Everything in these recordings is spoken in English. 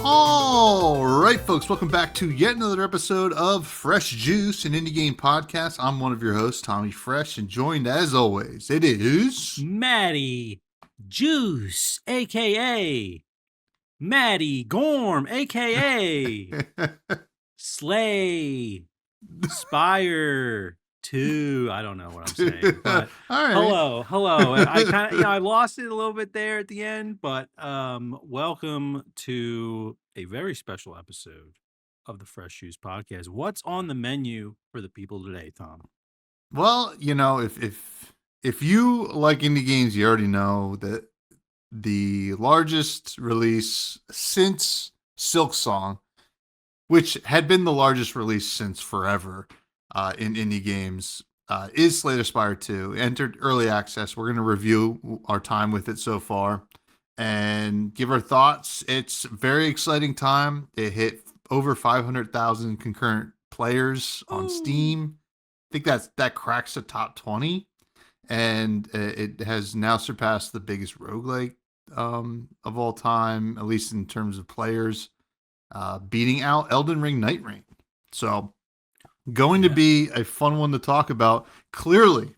All right, folks, welcome back to yet another episode of Fresh Juice, an indie game podcast. I'm one of your hosts, Tommy Fresh, and joined as always, it is Maddie Juice, aka Maddie Gorm, aka Slay Spire 2. I don't know what I'm saying, but all right. hello. I kind of, I lost it a little bit there at the end, but welcome to a very special episode of the Fresh Juice podcast. What's on the menu for the people today, Tom? Well, if you like indie games, you already know that the largest release since Silk Song, which had been the largest release since forever in indie games, is Spire 2. Entered early access. We're going to review our time with it so far and give our thoughts. It's a very exciting time. It hit over 500,000 concurrent players on Steam. I think that cracks the top 20, and it has now surpassed the biggest roguelike of all time, at least in terms of players, beating out Elden Ring Night Rain. So, going to be a fun one to talk about. Clearly,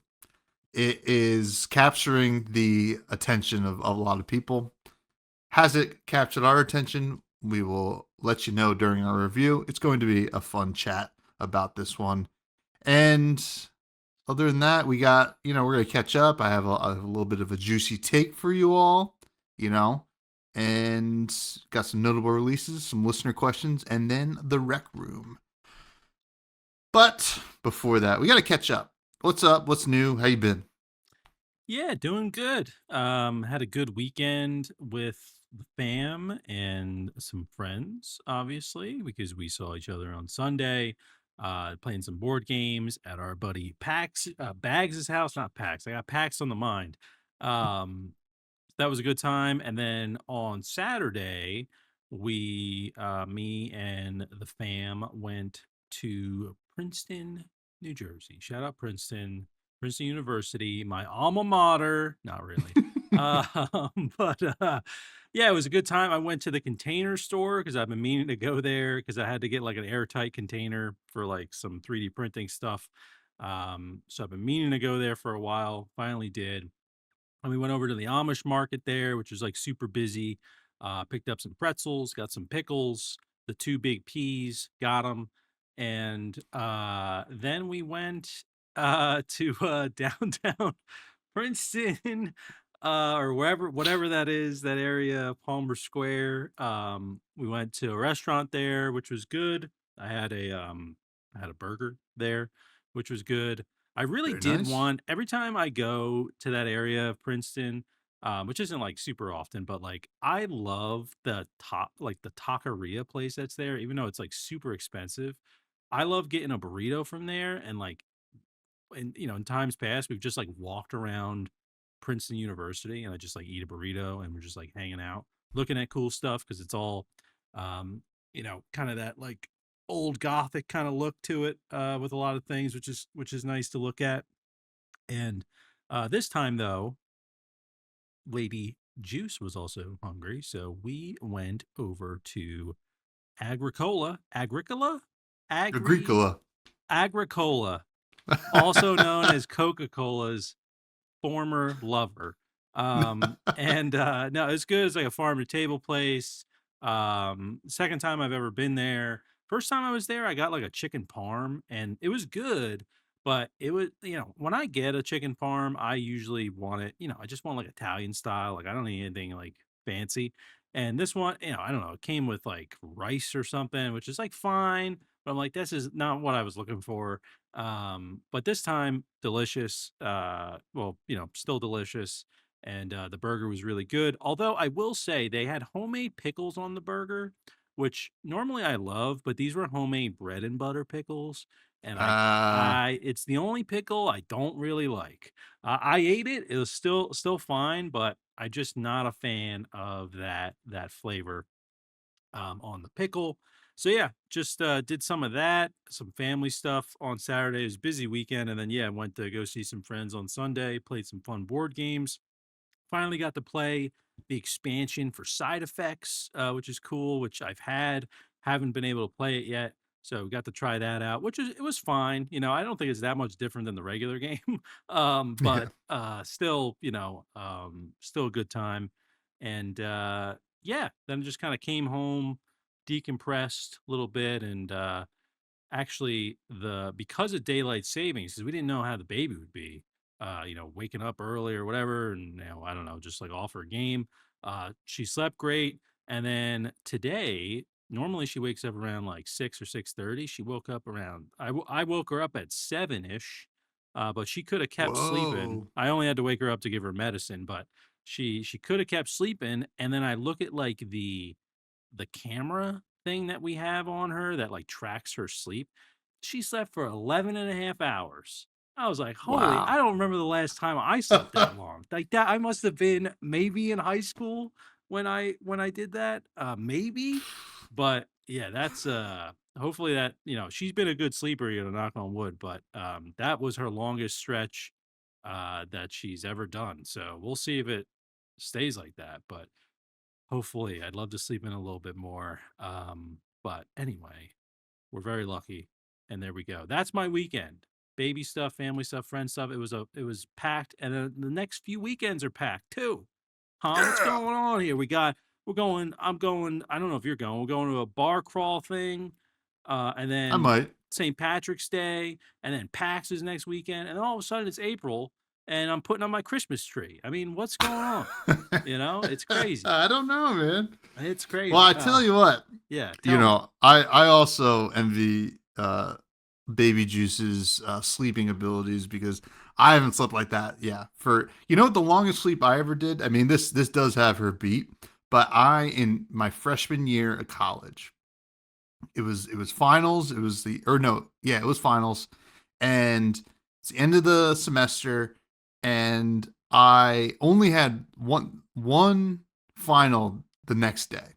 it is capturing the attention of a lot of people. Has it captured our attention? We will let you know during our review. It's going to be a fun chat about this one. And other than that, we're going to catch up. I have a little bit of a juicy take for you all, and got some notable releases, some listener questions, and then the rec room. But before that, we got to catch up. What's up? What's new? How you been? Yeah, doing good. Had a good weekend with the fam and some friends, obviously, because we saw each other on Sunday. Playing some board games at our buddy Bags' house. Not Pax. I got Pax on the mind. That was a good time. And then on Saturday, me and the fam went to Princeton, New Jersey. Shout out Princeton University, my alma mater. Not really. But yeah, it was a good time. I went to the Container Store because I've been meaning to go there because I had to get like an airtight container for like some 3D printing stuff. So I've been meaning to go there for a while. Finally did. And we went over to the Amish market there, which was like super busy. Picked up some pretzels, got some pickles, the two big peas, got them. And then we went to downtown Princeton, or whatever that is, that area, Palmer Square. We went to a restaurant there, which was good. I had a burger there, which was good. I really Very did nice. want, every time I go to that area of Princeton, which isn't like super often, but like I love the taqueria place that's there, even though it's like super expensive. I love getting a burrito from there, and like, and in times past, we've just like walked around Princeton University and I just like eat a burrito and we're just like hanging out, looking at cool stuff because it's all, kind of that like old Gothic kind of look to it, with a lot of things, which is nice to look at. And this time though, Lady Juice was also hungry, so we went over to Agri Agricola. Agricola, also known as Coca-Cola's former lover. And no, it's good. It's like a farm to table place. Second time I've ever been there. First time I was there, I got like a chicken parm and it was good, but it was, when I get a chicken parm, I usually want it, I just want like Italian style. Like I don't need anything like fancy. And this one, I don't know, it came with like rice or something, which is like fine. But I'm like, this is not what I was looking for. But this time, delicious. Well, still delicious. And the burger was really good. Although I will say they had homemade pickles on the burger, which normally I love, but these were homemade bread and butter pickles. And it's the only pickle I don't really like. I ate it; it was still fine, but I just not a fan of that flavor, on the pickle. So yeah, just did some of that, some family stuff on Saturday. It was a busy weekend, and then yeah, went to go see some friends on Sunday. Played some fun board games. Finally got to play the expansion for side effects, which is cool, which I've had, haven't been able to play it yet. So got to try that out, which is it was fine. I don't think it's that much different than the regular game. Yeah. But still, still a good time. And yeah, then just kind of came home, decompressed a little bit, and actually the because of daylight savings, because we didn't know how the baby would be, waking up early or whatever, and I don't know, just like off her game. She slept great, and then today, normally she wakes up around like 6 or 6:30. She woke up around. I woke her up at 7 ish, but she could have kept sleeping. Whoa. I only had to wake her up to give her medicine, but she could have kept sleeping. And then I look at like the camera thing that we have on her that like tracks her sleep. She slept for 11 and a half hours. I was like, holy, I Wow. don't remember the last time I slept that long. Like that, I must have been maybe in high school when I did that. Maybe. But yeah, that's hopefully that, she's been a good sleeper, knock on wood, but that was her longest stretch that she's ever done. So we'll see if it stays like that. But hopefully, I'd love to sleep in a little bit more. But anyway, we're very lucky, and there we go. That's my weekend. Baby stuff, family stuff, friend stuff. It was packed, and then the next few weekends are packed too. Huh? What's Yeah. going on here? We're going. I'm going. I don't know if you're going. We're going to a bar crawl thing, and I then might. St. Patrick's Day, and then PAX is next weekend, and then all of a sudden it's April, and I'm putting on my Christmas tree. I mean, what's going on? It's crazy. I don't know, man. It's Well, crazy. I tell you what, Yeah, tell me. I also envy Baby Juice's sleeping abilities because I haven't slept like that. Yeah, for what the longest sleep I ever did. I mean, this does have her beat, but in my freshman year of college, it was finals. It was the or no, yeah, it was finals, and it's the end of the semester, and I only had one final the next day.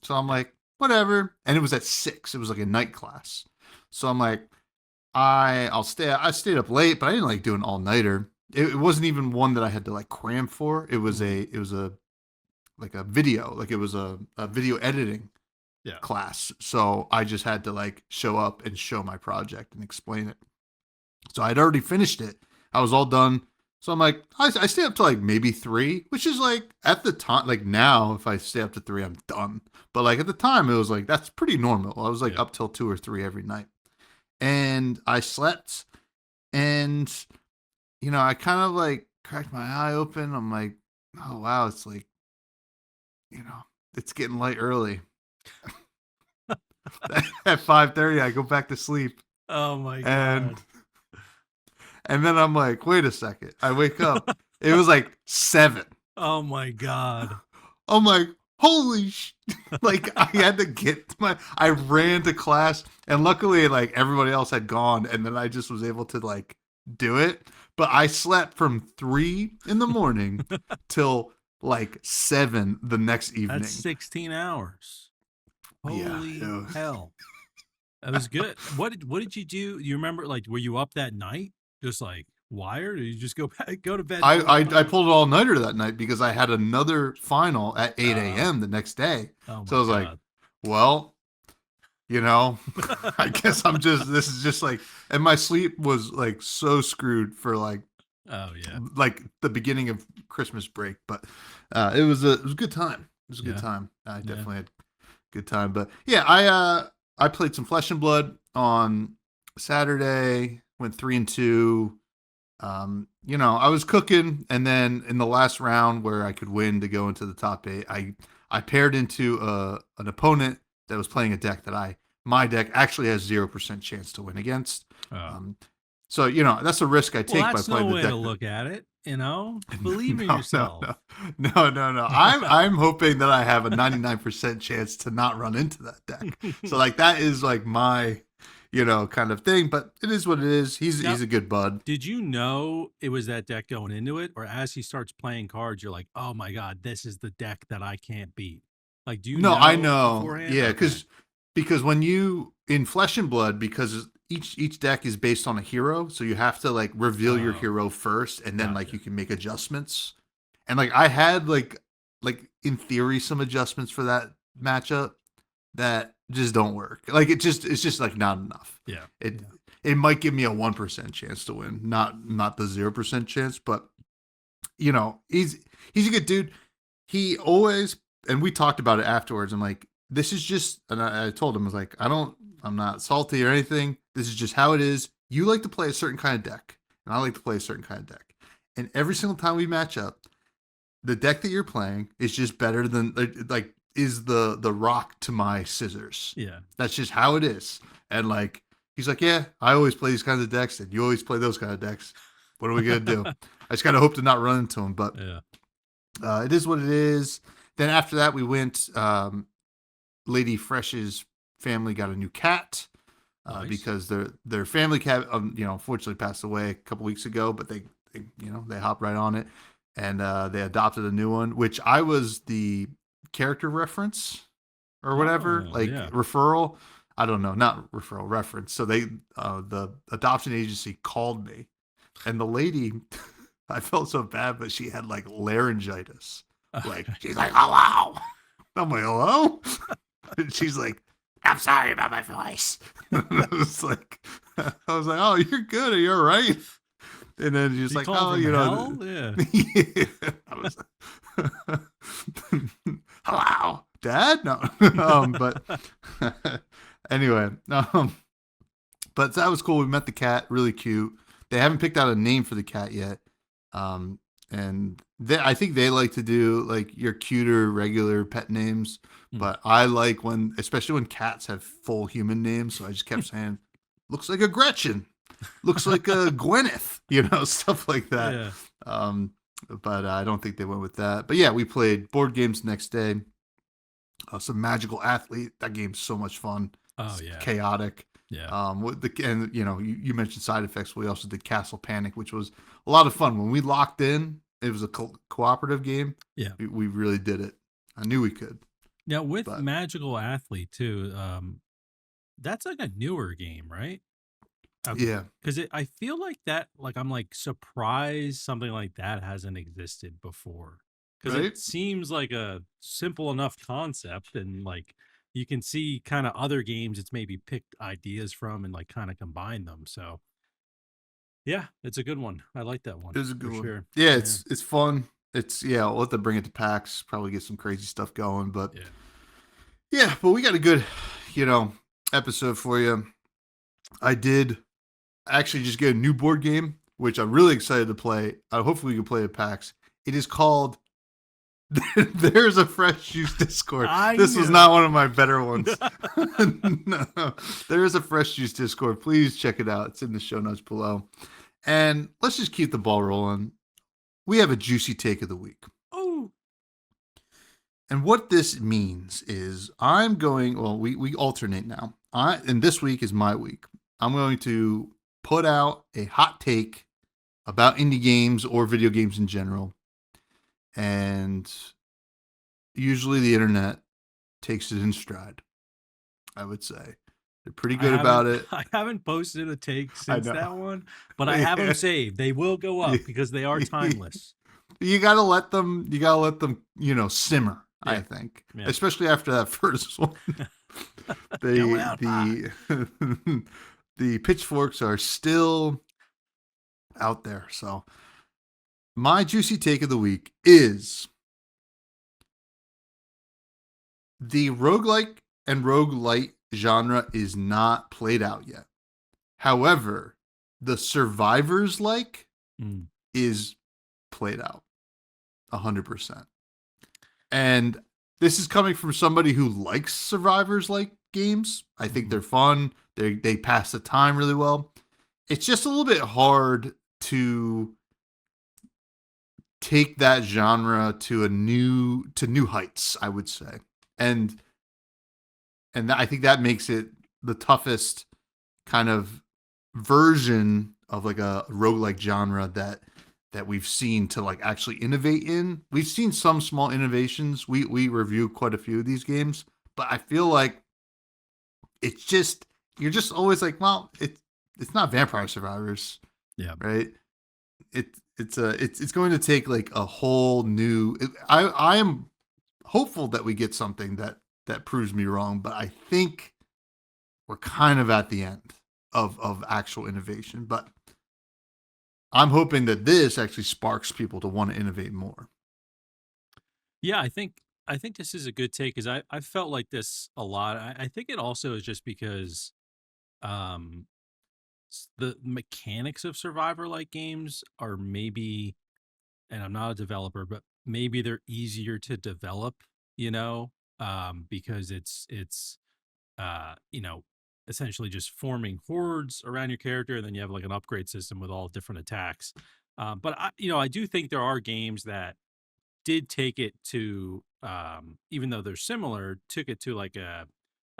So I'm Yeah, like, whatever. And it was at 6. It was like a night class. So I'm like, I stayed up late, but I didn't like do an all nighter. It wasn't even one that I had to like cram for. mhm, It was a like a video, like it was a video editing yeah, class. So I just had to like show up and show my project and explain it. So I'd already finished it. I was all done. So I'm like, I stay up to like maybe 3, which is like at the time, like now, if I stay up to 3, I'm done. But like at the time, it was like, that's pretty normal. I was like yeah. up till 2 or 3 every night. And I slept and, I kind of like cracked my eye open. I'm like, oh, wow, it's like, you know, it's getting light early. At 5:30, I go back to sleep. Oh my And god. And then I'm like, wait a second. I wake up. It was like 7. Oh my god. I'm like, holy like I had to I ran to class and luckily like everybody else had gone and then I just was able to like do it. But I slept from 3 in the morning till like 7 the next That's evening. 16 hours. Yeah. Holy hell. That was good. What did you do? You remember, like, were you up that night? Just like wired, or you just go to bed I, for I like I 5 pulled it all nighter that night because I had another final at 8 uh a.m. the next day. oh So my I was like, god. well, I guess this is just like, and my sleep was like so screwed for Oh yeah. like the beginning of Christmas break, but it was a good time. It was a good Yeah. time. I Yeah. definitely had a good time, but yeah, I played some Flesh and Blood on Saturday, went 3-2. I was cooking, and then in the last round where I could win to go into the top 8, I paired into an opponent that was playing a deck that my deck actually has 0% chance to win against. Oh. Um, so that's a risk I Well, take by that's no playing the way to deck that look at it, Believe in no, no, yourself. no, no. I'm hoping that I have a 99% chance to not run into that deck. So like that is like my, kind of thing. But it is what it is. Now, He's a good bud. did you know it was that deck going into it, or as he starts playing cards, you're like, "Oh my god, this is the deck that I can't beat." Like, do you No, I know know. beforehand? Yeah, Okay. because when you in Flesh and Blood, because each deck is based on a hero, so you have to like reveal your Oh, hero first, and then like gotcha. you can make adjustments. And like I had like like in theory some adjustments for that matchup that just don't work. Like it's just like not enough. Yeah. It Yeah. it might give me a 1% chance to win, not the 0% chance, but you know, he's a good dude. He always, and we talked about it afterwards. I'm like, this is just, and I told him, I was like, I'm not salty or anything. This is just how it is. You like to play a certain kind of deck, and I like to play a certain kind of deck. And every single time we match up, the deck that you're playing is just better than like is the rock to my scissors. Yeah. That's just how it is. And like he's like, yeah, I always play these kinds of decks, and you always play those kind of decks. What are we gonna do? I just gotta hope to not run into him, but Yeah. it is what it is. Then after that, we went. Lady Fresh's family got a new cat Nice. because their family cat, unfortunately passed away a couple weeks ago. But they hopped right on it, and they adopted a new one, which I was the character reference or whatever, Oh, like yeah. referral. I don't know, not referral, reference. So the adoption agency called me, and the lady, I felt so bad, but she had like laryngitis. Like she's like, hello. I'm like, hello? And she's like, I'm sorry about my voice. I was like, oh, you're good. Are you all right? And then she's You like, call oh, from you know, hell? Yeah. yeah. I was like, hello, Dad? No, but anyway, but that was cool. We met the cat, really cute. They haven't picked out a name for the cat yet. And I think they like to do like your cuter regular pet names, but I like especially when cats have full human names. So I just kept saying, looks like a Gretchen, looks like a Gwyneth, stuff like that. Yeah. But I don't think they went with that. But yeah, we played board games the next day. Some Magical Athlete. That game's so much fun. Oh, It's yeah. chaotic. Yeah. And you mentioned side effects. We also did Castle Panic, which was a lot of fun. When we locked in, it was a cooperative game. Yeah. We really did it. I knew we could. Now with But Magical Athlete too, that's like a newer game, right? Okay. yeah, Because I feel like that, like I'm like surprised something like that hasn't existed before. Because right. it seems like a simple enough concept, and like you can see kind of other games it's maybe picked ideas from and like kind of combine them. So yeah, it's a good one. I like that one It was a for good one. sure. Yeah, Yeah. it's fun. We'll have to bring it to PAX. Probably get some crazy stuff going. But Yeah. yeah, but we got a good, episode for you. I did actually just get a new board game, which I'm really excited to play. Hopefully we can play at PAX. It is called There's a Fresh Juice Discord. This was not one of my better ones. No, there is a Fresh Juice Discord. Please check it out. It's in the show notes below. And let's just keep the ball rolling. We have a juicy take of the week. Oh. And what this means is we alternate now. And this week is my week. I'm going to put out a hot take about indie games or video games in general. And usually the internet takes it in stride, I would say. They're pretty good about it. I haven't posted a take since know. that one, but I have them saved. They will go up because they are timeless. You gotta let them, simmer, Yeah. I think. Yeah. Especially after that first one. The pitchforks are still out there. So my juicy take of the week is the roguelike and roguelite genre is not played out yet. However, the survivors like is played out 100%. And this is coming from somebody who likes survivors like games. I think they're fun. They pass the time really well. It's just a little bit hard to take that genre to new heights, I would say. And I think that makes it the toughest kind of version of like a roguelike genre that we've seen to like actually innovate in. We've seen some small innovations. We review quite a few of these games, but I feel like it's just you're just always like, well, it's not Vampire Survivors. Yeah. Right? It's going to take like a whole new I am hopeful that we get something that proves me wrong, but I think we're kind of at the end of actual innovation. But I'm hoping that this actually sparks people to want to innovate more. Yeah, I think this is a good take because I felt like this a lot. I think it also is just because um the mechanics of survivor like games are maybe, and I'm not a developer, but maybe they're easier to develop, because it's you know, essentially just forming hordes around your character, and then you have like an upgrade system with all different attacks. But I do think there are games that did take it to, even though they're similar, took it to like a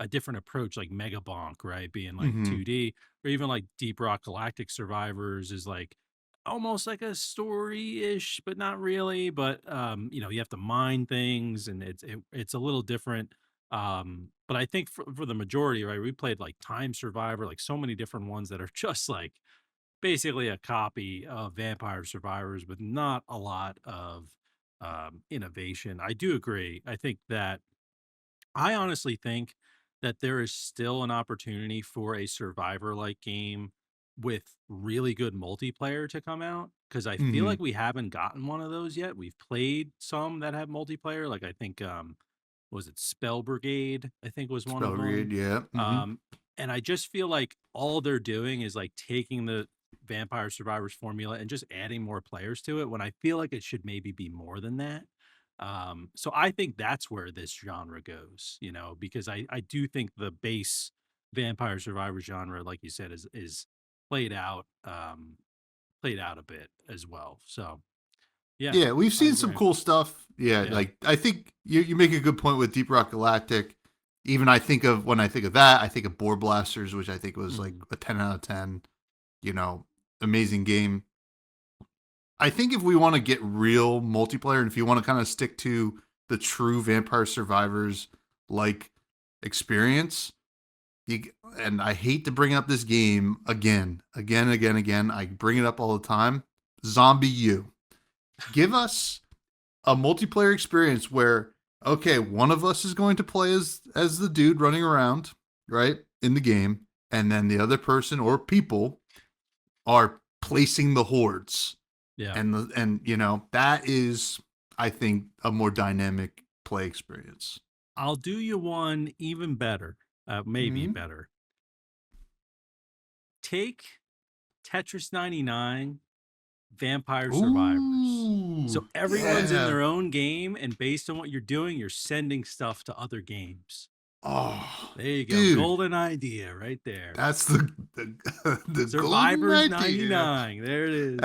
different approach, like Mega Bonk, right? Being like Mm-hmm. 2D, or even like Deep Rock Galactic Survivors is like almost like a story-ish, but not really. But you have to mine things, and it's a little different. But I think for the majority, right, we played like Time Survivor, like so many different ones that are just like basically a copy of Vampire Survivors with not a lot of innovation. I do agree. I honestly think that there is still an opportunity for a survivor like game with really good multiplayer to come out, because I feel Mm-hmm. like we haven't gotten one of those yet. We've played some that have multiplayer, like I think was it Spell Brigade? I think was one Spell of them. Brigade, yeah. Mm-hmm. And I just feel like all they're doing is like taking the Vampire Survivors formula and just adding more players to it, when I feel like it should maybe be more than that. So I think that's where this genre goes, because I do think the base Vampire Survivor genre, like you said, is played out played out a bit as well. So yeah, Yeah, we've I seen some agree. cool stuff. Yeah, Yeah. like I think you make a good point with Deep Rock Galactic. Even when I think of that, I think of Boar Blasters, which I think was like Mhm. a 10 out of 10, you know, amazing game. I think if we want to get real multiplayer and if you want to kind of stick to the true Vampire Survivors like experience, you and I hate to bring up this game again. I bring it up all the time. Zombie U. Give us a multiplayer experience where okay, one of us is going to play as the dude running around, right, in the game, and then the other person or people are placing the hordes. Yeah. And that is I think a more dynamic play experience. I'll do you one even better, maybe Mm-hmm. better. Take Tetris 99 Vampire Survivors. Ooh, So everyone's in yeah. their own game, and based on what you're doing, you're sending stuff to other games. Oh, There you go. dude, Golden idea right there. that's the golden Survivors idea. 99. There it is.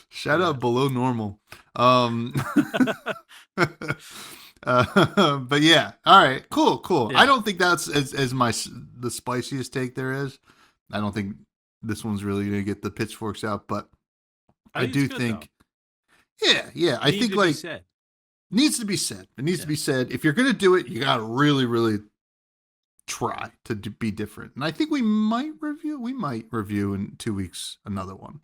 Shout Yeah. out below normal. Um, but yeah, all right, cool. I Yeah. don't think that's as the spiciest take there is. I don't think this one's really gonna get the pitchforks out, but I I think it's do good though. think, yeah. I Needed think to be like said. needs to be said. It needs to Yeah. be said. If you're gonna do it, you gotta really try to be different. And I think we might review in 2 weeks another one.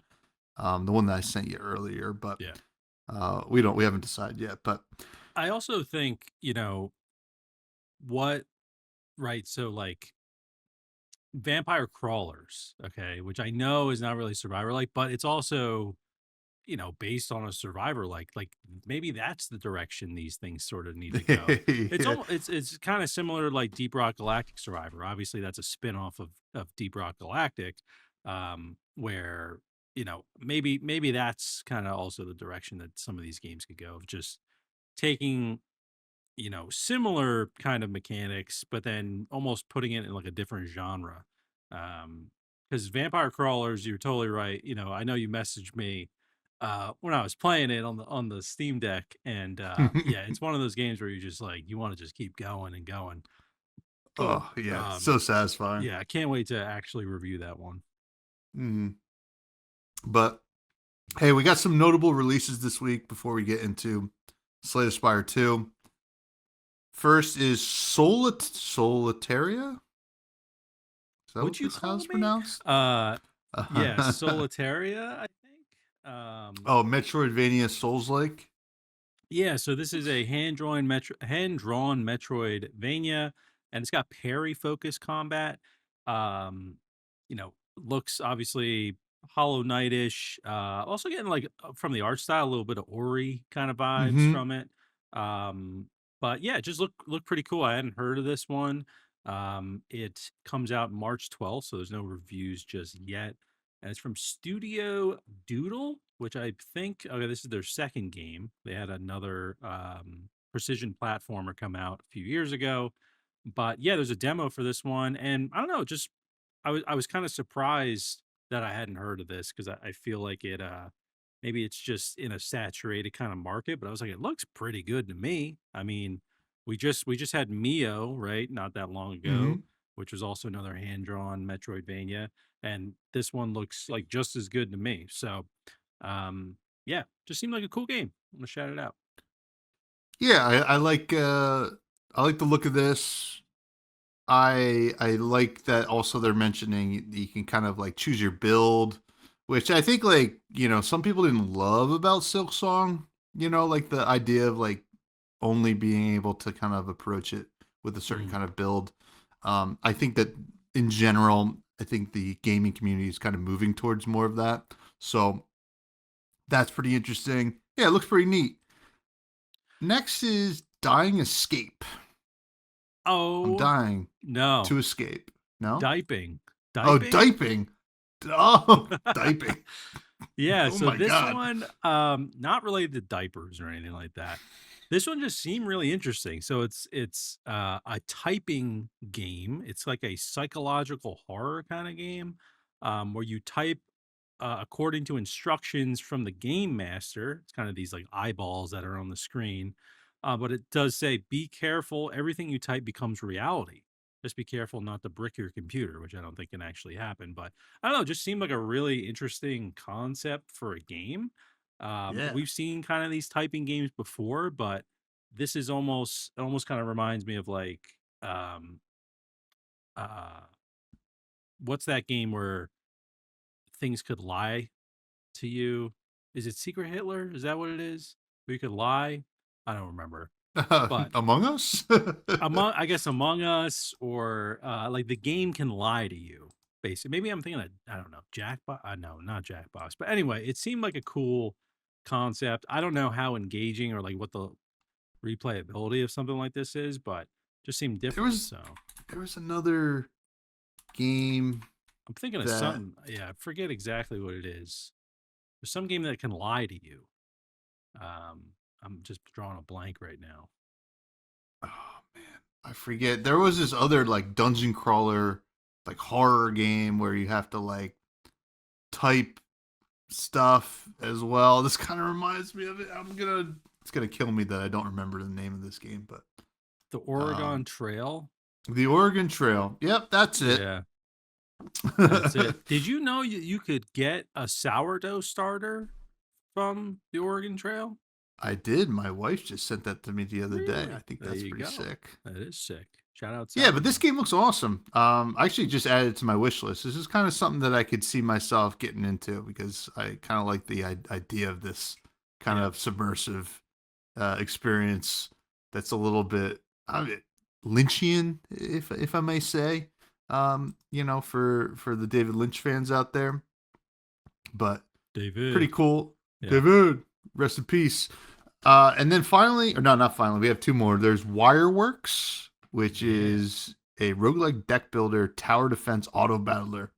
The one that I sent you earlier, but Yeah. we haven't decided yet. But I also think, what, right? So like vampire crawlers, okay, which I know is not really survivor like, but it's also, based on a survivor like maybe that's the direction these things sort of need to go. It's yeah. almost it's kind of similar to like Deep Rock Galactic Survivor. Obviously, that's a spin-off of Deep Rock Galactic, where maybe that's kind of also the direction that some of these games could go, of just taking similar kind of mechanics, but then almost putting it in like a different genre. Because vampire crawlers, you're totally right. I know you messaged me when I was playing it on the Steam Deck, and yeah, it's one of those games where you just like you want to just keep going and going. But Oh yeah, so satisfying. yeah, I can't wait to actually review that one. Mm. But hey, we got some notable releases this week before we get into Slay the Spire 2. First is Solitaria. Is that Would you how call it's me? pronounced? Yeah, Solitaria, I think. Oh, Metroidvania Souls like. Yeah, so this is a hand-drawn Metroidvania, and it's got parry focused combat. Um, looks obviously Hollow Knight-ish. Also getting like from the art style a little bit of Ori kind of vibes Mm-hmm. from it. But yeah, it just look pretty cool. I hadn't heard of this one. It comes out March 12th, so there's no reviews just yet. And it's from Studio Doodle, which I think, okay, this is their second game. They had another precision platformer come out a few years ago. But yeah, there's a demo for this one. And I don't know, just I was kind of surprised that I hadn't heard of this because I feel like it maybe it's just in a saturated kind of market, but I was like, it looks pretty good to me. I mean, we just had Mio, right, not that long ago, Mm-hmm. which was also another hand-drawn Metroidvania, and this one looks like just as good to me. So, yeah, just seemed like a cool game. I'm gonna shout it out. Yeah, I like the look of this. I like that also they're mentioning you can kind of like choose your build, which I think like, some people didn't love about Silk Song, like the idea of like only being able to kind of approach it with a certain Mhm. kind of build. I think that in general, I think the gaming community is kind of moving towards more of that. So that's pretty interesting. Yeah, it looks pretty neat. Next is Dying Escape. I'm Oh dying no, to escape. No? diping, Oh, diping. diping. Oh, diping. Yeah, Oh so my this god. one, not related to diapers or anything like that. This one just seemed really interesting. So it's a typing game. It's like a psychological horror kind of game, where you type according to instructions from the game master. It's kind of these like eyeballs that are on the screen. But it does say, be careful, everything you type becomes reality. Just be careful not to brick your computer, which I don't think can actually happen. But I don't know, it just seemed like a really interesting concept for a game. Yeah. We've seen kind of these typing games before, but this is almost kind of reminds me of like um uh what's that game where things could lie to you? Is it Secret Hitler? Is that what it is? Where you could lie? I don't remember. But Among Us? Among Us or like the game can lie to you. Basically, maybe I'm thinking of, I don't know, Jackbox. No, not Jackbox. But anyway, it seemed like a cool concept. I don't know how engaging or like what the replayability of something like this is, but just seemed there different. was So there was another game I'm thinking of that something. Yeah, I forget exactly what it is. There's some game that can lie to you. I'm just drawing a blank right now. oh man, I forget. There was this other like dungeon crawler like horror game where you have to like type stuff as well. This kind of reminds me of it. It's gonna kill me that I don't remember the name of this game, but The Oregon um Trail. the Oregon Trail. Yep, that's it. Yeah, that's it. Did you know you could get a sourdough starter from the Oregon Trail? I did. My wife just sent that to me the other day. I Really? think There that's you pretty go. sick. That is sick. Shout out Yeah, but this sourdough. game looks awesome. I actually just added it to my wish list. This is kind of something that I could see myself getting into because I kind of like the idea of this kind Yeah. of submersive experience that's a little bit Lynchian, if I may say. For the David Lynch fans out there, but pretty David. cool. Yeah. David, rest in peace. And then finally, or no, not finally, we have two more. There's Wireworks, which Yeah. is a roguelike deck builder, tower defense, auto battler.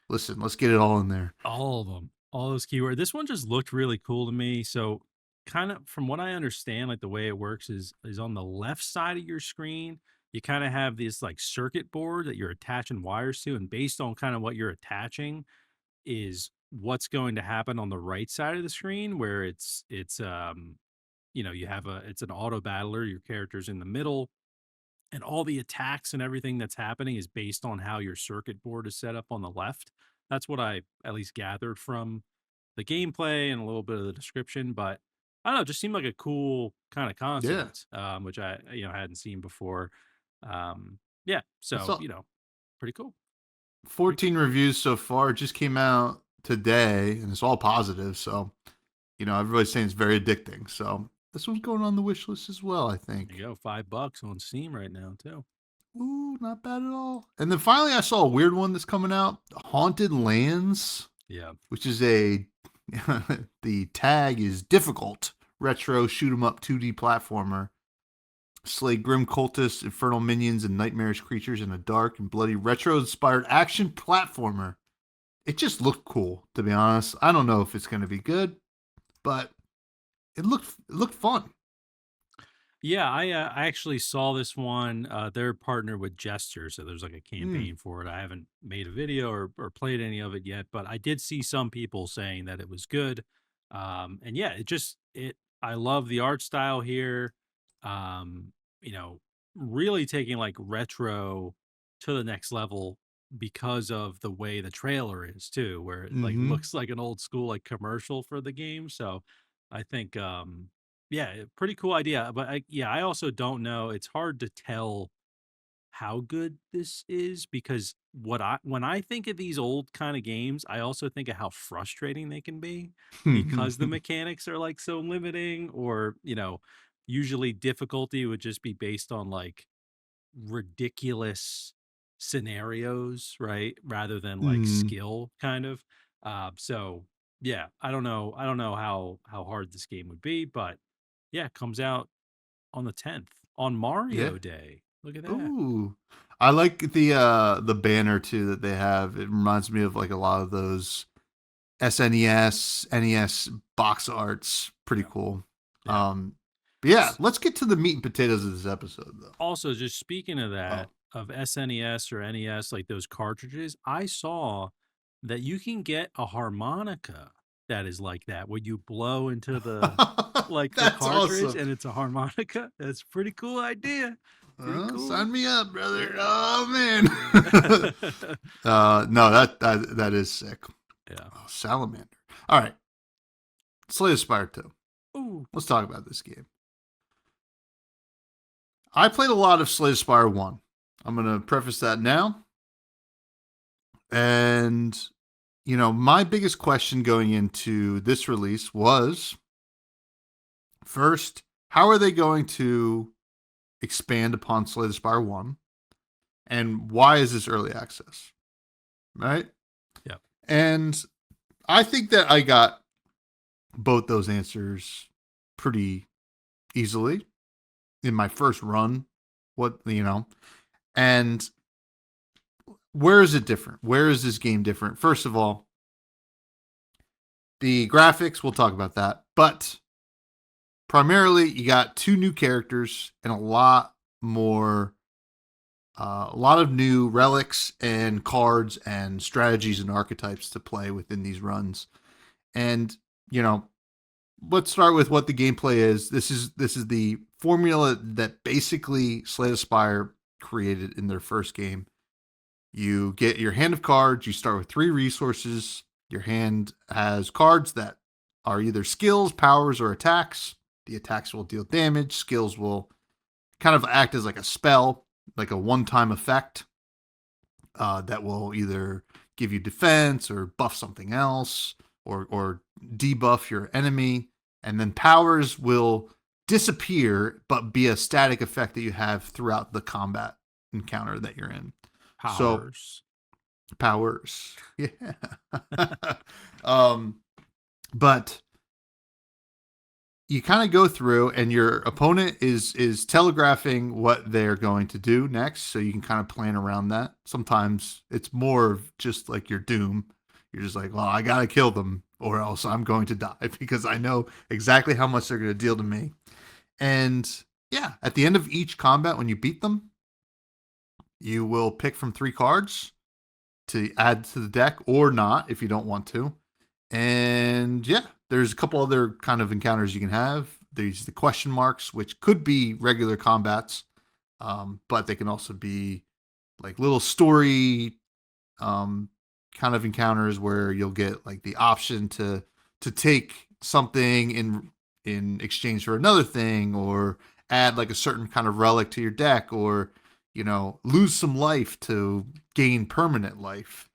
Listen, let's get it all in there. All of them. All those keywords. This one just looked really cool to me. So kind of from what I understand, like the way it works is on the left side of your screen, you kind of have this like circuit board that you're attaching wires to, and based on kind of what you're attaching is what's going to happen on the right side of the screen where you have it's an auto battler, your character's in the middle, and all the attacks and everything that's happening is based on how your circuit board is set up on the left. That's what I at least gathered from the gameplay and a little bit of the description. But I don't know, it just seemed like a cool kind of Yeah. concept, which I hadn't seen before. Yeah, It's so all pretty cool, pretty 14 cool. reviews so far. It just came out today and it's all positive. So, everybody's saying it's very addicting. So This one's going on the wish list as well, I There think. you go, $5 on Steam right now too. Ooh, not bad at all. And then finally, I saw a weird one that's coming out, Haunted Lands, Yeah. which is a the tag is difficult retro shoot 'em up 2D platformer. Slay grim cultists, infernal minions, and nightmarish creatures in a dark and bloody retro-inspired action platformer. It just looked cool, to be honest. I don't know if it's going to be good, but it looked fun. Yeah, I actually saw this one. They're partnered with Gesture, so there's like a Mm. campaign for it. I haven't made a video or played any of it yet, but I did see some people saying that it was good. And yeah, it I love the art style here. Um, you know, really taking like retro to the next level because of the way the trailer is too, where it like Mm-hmm. looks like an old school like commercial for the game. So I think yeah, pretty cool idea, but I also don't know. It's hard to tell how good this is because when I think of these old kind of games, I also think of how frustrating they can be because the mechanics are like so limiting or, usually difficulty would just be based on like ridiculous scenarios, right? Rather than like mm. skill kind of. So yeah, I don't know how hard this game would be, but yeah, it comes out on the 10th on Yeah. Mario Day. Look at that. Ooh. I like the banner too that they have. It reminds me of like a lot of those SNES, NES box arts. Pretty Yeah. cool. Yeah. Um, but yeah, S- let's get to the meat and potatoes of this episode, though. Also, just speaking of Oh, that, of SNES or NES, like those cartridges, I saw that you can get a harmonica that is like that, where you blow into the that's cartridge awesome. and it's a harmonica. That's a pretty cool idea. Pretty cool. Sign me up, brother. Yeah. Oh man. Yeah. No, that is sick. Yeah. Oh, salamander. All right, Slay Spire 2. Ooh. Let's talk about this game. I played a lot of Slay Spire 1. I'm gonna preface that now. And my biggest question going into this release was first, how are they going to expand upon Slay the Spire 1? And why is this early access? Right? Yeah. And I think that I got both those answers pretty easily in my first run. And where is it different? Where is this game different? First of all, the graphics, we'll talk about that. But primarily, you got two new characters and a lot of new relics and cards and strategies and archetypes to play within these runs. And you know, let's start with what the gameplay is. This is the formula that basically Slay the Spire created in their first game. You get your hand of cards. You start with 3 resources. Your hand has cards that are either skills, powers, or attacks. The attacks will deal damage. Skills will kind of act as like a spell, like a one-time effect that will either give you defense or buff something else or debuff your enemy. And then powers will disappear but be a static effect that you have throughout the combat encounter that you're in. So Powers. powers, yeah. um, but you kind of go through and your opponent is telegraphing what they're going to do next, so you can kind of plan around that. Sometimes it's more of just like your doom. You're just like, well, I gotta kill them or else I'm going to die because I know exactly how much they're going to deal to me. And yeah, at the end of each combat, when you beat them, you will pick from 3 cards to add to the deck or not if you don't want to. And yeah, there's a couple other kind of encounters you can have. There's the question marks, which could be regular combats, but they can also be like little story um, kind of encounters where you'll get like the option to take something in exchange for another thing, or add like a certain kind of relic to your deck, or lose some life to gain permanent life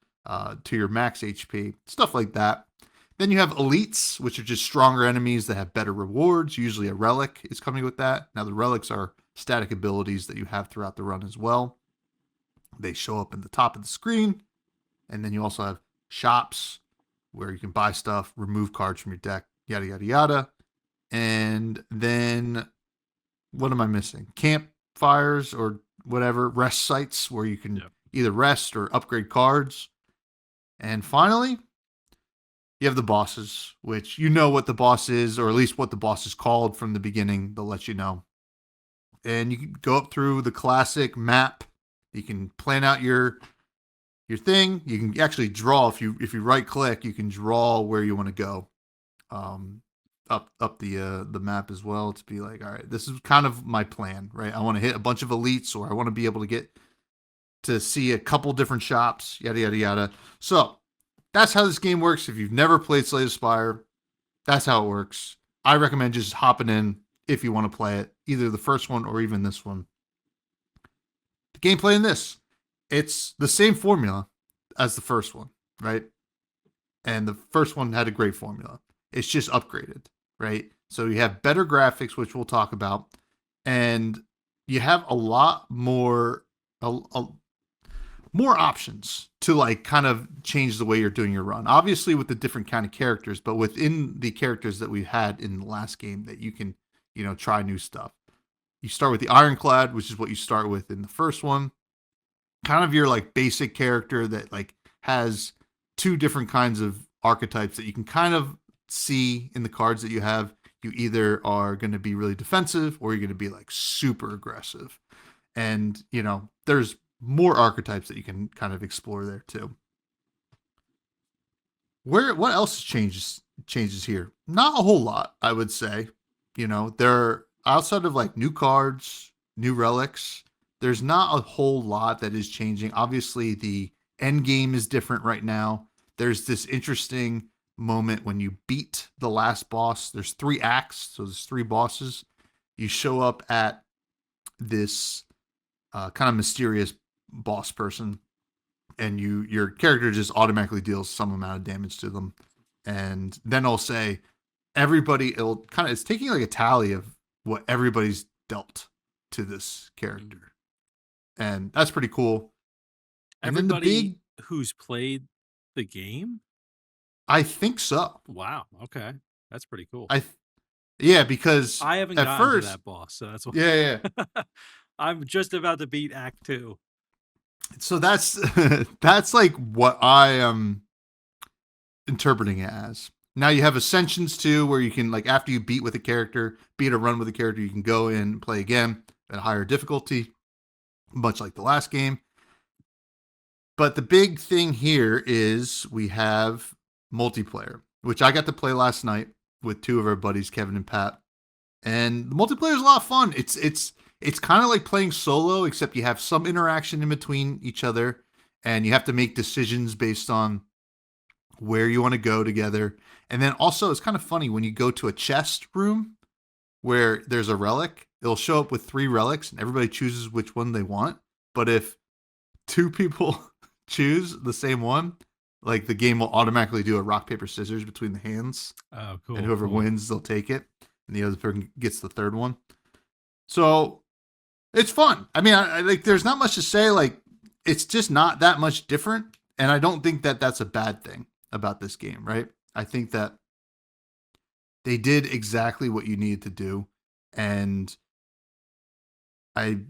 to your max HP, stuff like that. Then you have elites, which are just stronger enemies that have better rewards. Usually a relic is coming with that. Now, the relics are static abilities that you have throughout the run as well. They show up in the top of the screen. And then you also have shops where you can buy stuff, remove cards from your deck, yada, yada, yada. And then what am I missing? Campfires or whatever, rest sites where you can either rest or upgrade cards. And finally, you have the bosses, which you know what the boss is, or at least what the boss is called from the beginning. They'll let you know. And you can go up through the classic map. You can plan out your thing. You can actually draw if you right click, you can draw where you want to go. Up the map as well to be like, all right, this is kind of my plan, right? I want to hit a bunch of elites, or I want to be able to get to see a couple different shops, yada yada yada. So that's how this game works. If you've never played Slay the Spire, that's how it works. I recommend just hopping in if you want to play it, either the first one or even this one. The gameplay in this, it's the same formula as the first one, right? And the first one had a great formula. It's just upgraded, right? So you have better graphics, which we'll talk about, and you have a lot more more options to like kind of change the way you're doing your run. Obviously with the different kind of characters, but within the characters that we had in the last game that you can, try new stuff. You start with the Ironclad, which is what you start with in the first one. Kind of your like basic character that like has two different kinds of archetypes that you can kind of see in the cards that you have. You either are going to be really defensive or you're going to be like super aggressive. And, there's more archetypes that you can kind of explore there too. What else changes here? Not a whole lot, I would say. There outside of like new cards, new relics, there's not a whole lot that is changing. Obviously, the end game is different right now. There's this interesting moment when you beat the last boss. There's 3 acts, so there's 3 bosses. You show up at this kind of mysterious boss person, and your character just automatically deals some amount of damage to them. And then I'll say it's taking like a tally of what everybody's dealt to this character. And that's pretty cool. And Everybody who's played the game? I think so. Wow. Okay. That's pretty cool. Because I haven't gotten to that boss, so that's what. Yeah. I'm just about to beat Act 2. So that's like what I am interpreting it as. Now you have Ascensions too, where you can like after you beat with a character, beat a run with a character, you can go in and play again at a higher difficulty, much like the last game. But the big thing here is we have multiplayer, which I got to play last night with 2 of our buddies, Kevin and Pat. And the multiplayer is a lot of fun. It's kind of like playing solo, except you have some interaction in between each other, and you have to make decisions based on where you want to go together. And then also, it's kind of funny when you go to a chest room where there's a relic, it'll show up with 3 relics, and everybody chooses which one they want. But if 2 people choose the same one, like the game will automatically do a rock, paper, scissors between the hands. Oh, cool. And whoever wins, they'll take it. And the other person gets the 3rd one. So it's fun. I mean, I like there's not much to say. Like, it's just not that much different. And I don't think that that's a bad thing about this game, right? I think that they did exactly what you needed to do. And I'm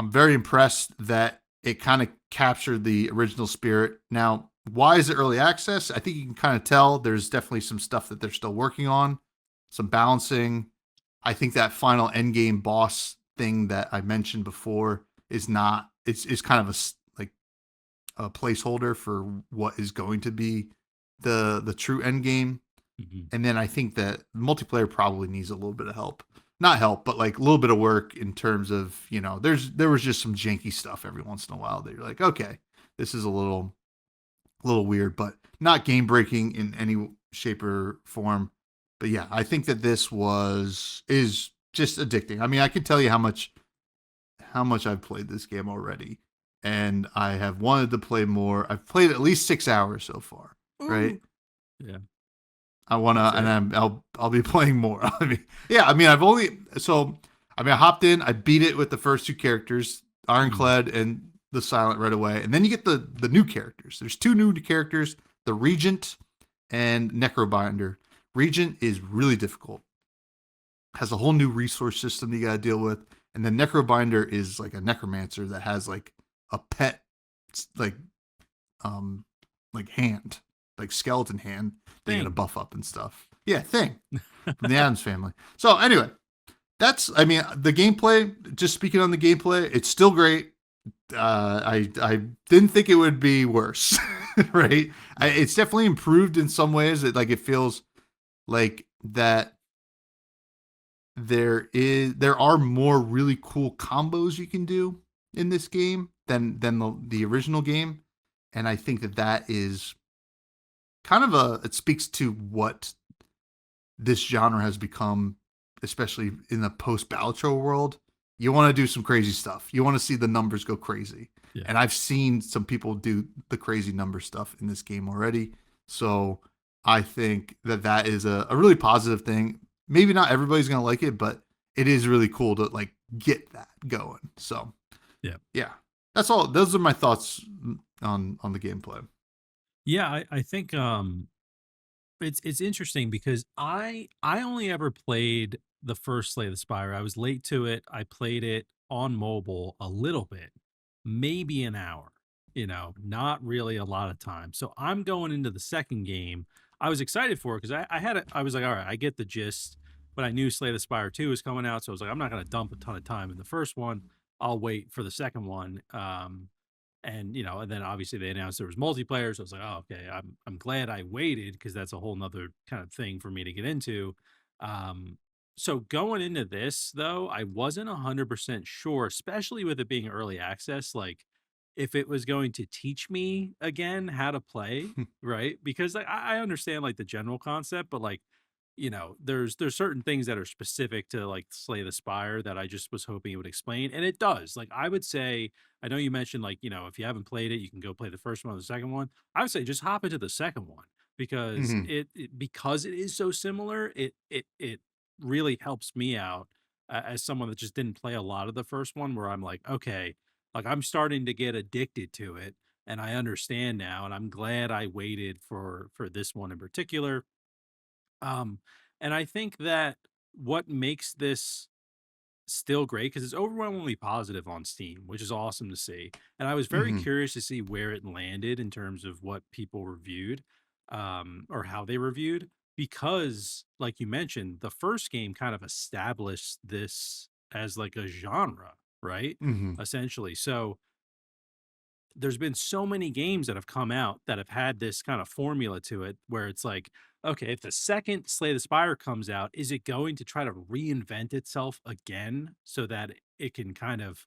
very impressed that it kind of captured the original spirit. Now, why is it early access? I think you can kind of tell there's definitely some stuff that they're still working on, some balancing. I think that final end game boss thing that I mentioned before is not, it's kind of a placeholder for what is going to be the true end game. Mm-hmm. And then I think that multiplayer probably needs a little bit of help. Not help, but like a little bit of work in terms of, there was just some janky stuff every once in a while that you're like, okay, this is a little weird, but not game breaking in any shape or form. But yeah, I think that this is just addicting. I mean, I can tell you how much I've played this game already, and I have wanted to play more. I've played at least 6 hours so far, right? Yeah. I wanna, That's and it. I'll be playing more. I mean, yeah, I mean, I've only so I mean, I hopped in, I beat it with the first two characters, Mm. Ironclad and the Silent, right away, and then you get the new characters. There's two new characters, the Regent and Necrobinder. Regent is really difficult, has a whole new resource system that you got to deal with, and then Necrobinder is like a necromancer that has like a pet, like um hand, like skeleton hand that you got to Thing. buff up and stuff. Yeah, thing from the Adams family. So anyway, that's, I mean, the gameplay. Just speaking on the gameplay, it's still great. I didn't think it would be worse, right? Yeah. It's definitely improved in some ways. It feels like that there are more really cool combos you can do in this game than the original game, and I think that is kind of it speaks to what this genre has become, especially in the post Balatro world. You want to do some crazy stuff. You want to see the numbers go crazy. Yeah. And I've seen some people do the crazy number stuff in this game already. So I think that is a really positive thing. Maybe not everybody's going to like it, but it is really cool to like get that going. So Yeah. yeah, that's all. Those are my thoughts on the gameplay. Yeah, I think it's interesting because I only ever played the first Slay the Spire. I was late to it. I played it on mobile a little bit, maybe an hour, not really a lot of time. So I'm going into the second game. I was excited for it because I was like, all right, I get the gist, but I knew Slay the Spire 2 was coming out. So I was like, I'm not gonna dump a ton of time in the first one. I'll wait for the second one. And then obviously they announced there was multiplayer, so I was like, oh, okay, I'm glad I waited because that's a whole nother kind of thing for me to get into. um so going into this though, I wasn't 100% sure, especially with it being early access, like if it was going to teach me again how to play, right? Because like I understand like the general concept, but like there's certain things that are specific to like Slay the Spire that I just was hoping it would explain, and it does. Like I would say, I know you mentioned like if you haven't played it, you can go play the first one or the second one. I would say just hop into the second one because Mm-hmm. because it is so similar. It really helps me out as someone that just didn't play a lot of the first one, where I'm like, okay, like I'm starting to get addicted to it, and I understand now, and I'm glad I waited for this one in particular. um, and I think that what makes this still great, because it's overwhelmingly positive on Steam, which is awesome to see. And I was very Mm-hmm. curious to see where it landed in terms of what people reviewed, or how they reviewed, because, like you mentioned, the first game kind of established this as like a genre, right? Mm-hmm. Essentially. So there's been so many games that have come out that have had this kind of formula to it where it's like, okay, if the second Slay the Spire comes out, is it going to try to reinvent itself again so that it can kind of,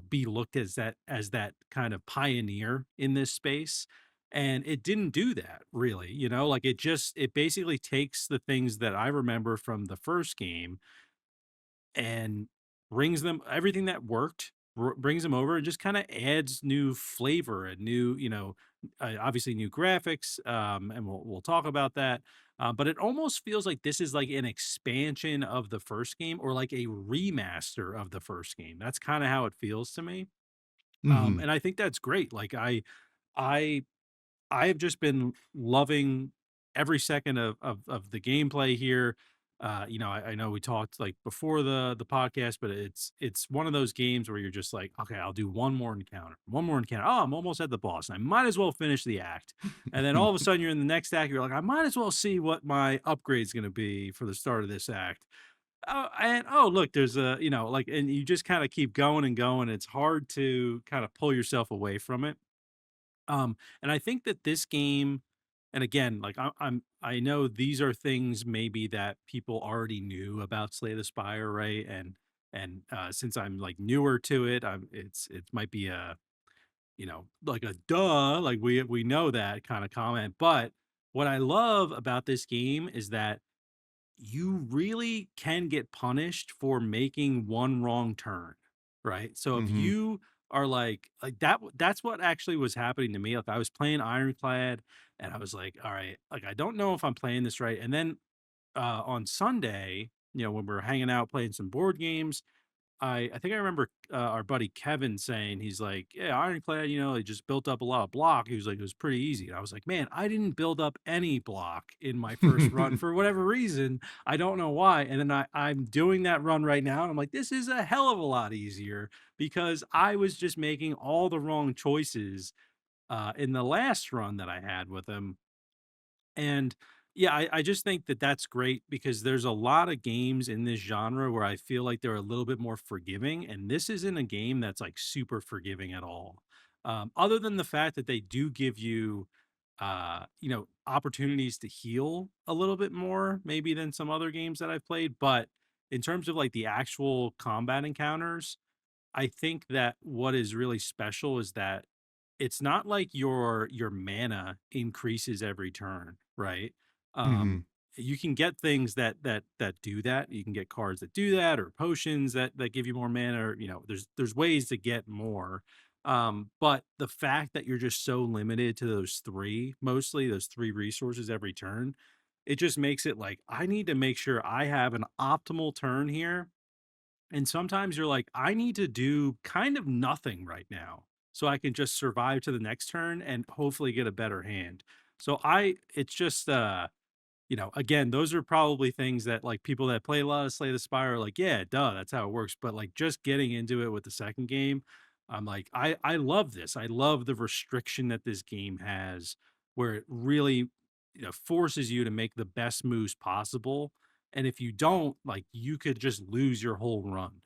be looked as that kind of pioneer in this space? And it didn't do that really, like it basically takes the things that I remember from the first game and brings them everything that worked, brings them over and just kind of adds new flavor and new, obviously new graphics. And we'll talk about that. But it almost feels like this is like an expansion of the first game or like a remaster of the first game. That's kind of how it feels to me. Mm-hmm. And I think that's great. Like I I have just been loving every second of the gameplay here. I know we talked like before the podcast, but it's one of those games where you're just like, okay, I'll do one more encounter. Oh, I'm almost at the boss. I might as well finish the act. And then all of a sudden, you're in the next act. You're like, I might as well see what my upgrade's going to be for the start of this act. Oh, and oh, look, there's like, and you just kind of keep going and going. It's hard to kind of pull yourself away from it. And I think that this game, and again, like I know these are things maybe that people already knew about Slay the Spire, right? And since I'm like newer to it, it might be a like a duh, like we know that kind of comment. But what I love about this game is that you really can get punished for making one wrong turn, right? So if Mm-hmm. you are like that, that's what actually was happening to me. Like I was playing Ironclad, And I was like, all right, like I don't know if I'm playing this right. And then on Sunday, when we were hanging out playing some board games, I think I remember our buddy Kevin saying, he's like, yeah, Ironclad, they just built up a lot of block. He was like, it was pretty easy. And I was like, man, I didn't build up any block in my first run for whatever reason. I don't know why. And then I'm doing that run right now. And I'm like, this is a hell of a lot easier because I was just making all the wrong choices in the last run that I had with him. And yeah, I just think that that's great because there's a lot of games in this genre where I feel like they're a little bit more forgiving, and this isn't a game that's like super forgiving at all. Other than the fact that they do give you, opportunities to heal a little bit more, maybe than some other games that I've played. But in terms of like the actual combat encounters, I think that what is really special is that it's not like your mana increases every turn, right? Um, Mhm. you can get things that do that. You can get cards that do that, or potions that give you more mana, or there's ways to get more. But the fact that you're just so limited to those three resources every turn, it just makes it like I need to make sure I have an optimal turn here, and sometimes you're like, I need to do kind of nothing right now so I can just survive to the next turn and hopefully get a better hand. So it's just, again, those are probably things that like people that play a lot of Slay the Spire are like, yeah, duh, that's how it works. But like just getting into it with the second game, I'm like, I love this. I love the restriction that this game has, where it really, forces you to make the best moves possible. And if you don't, like, you could just lose your whole run,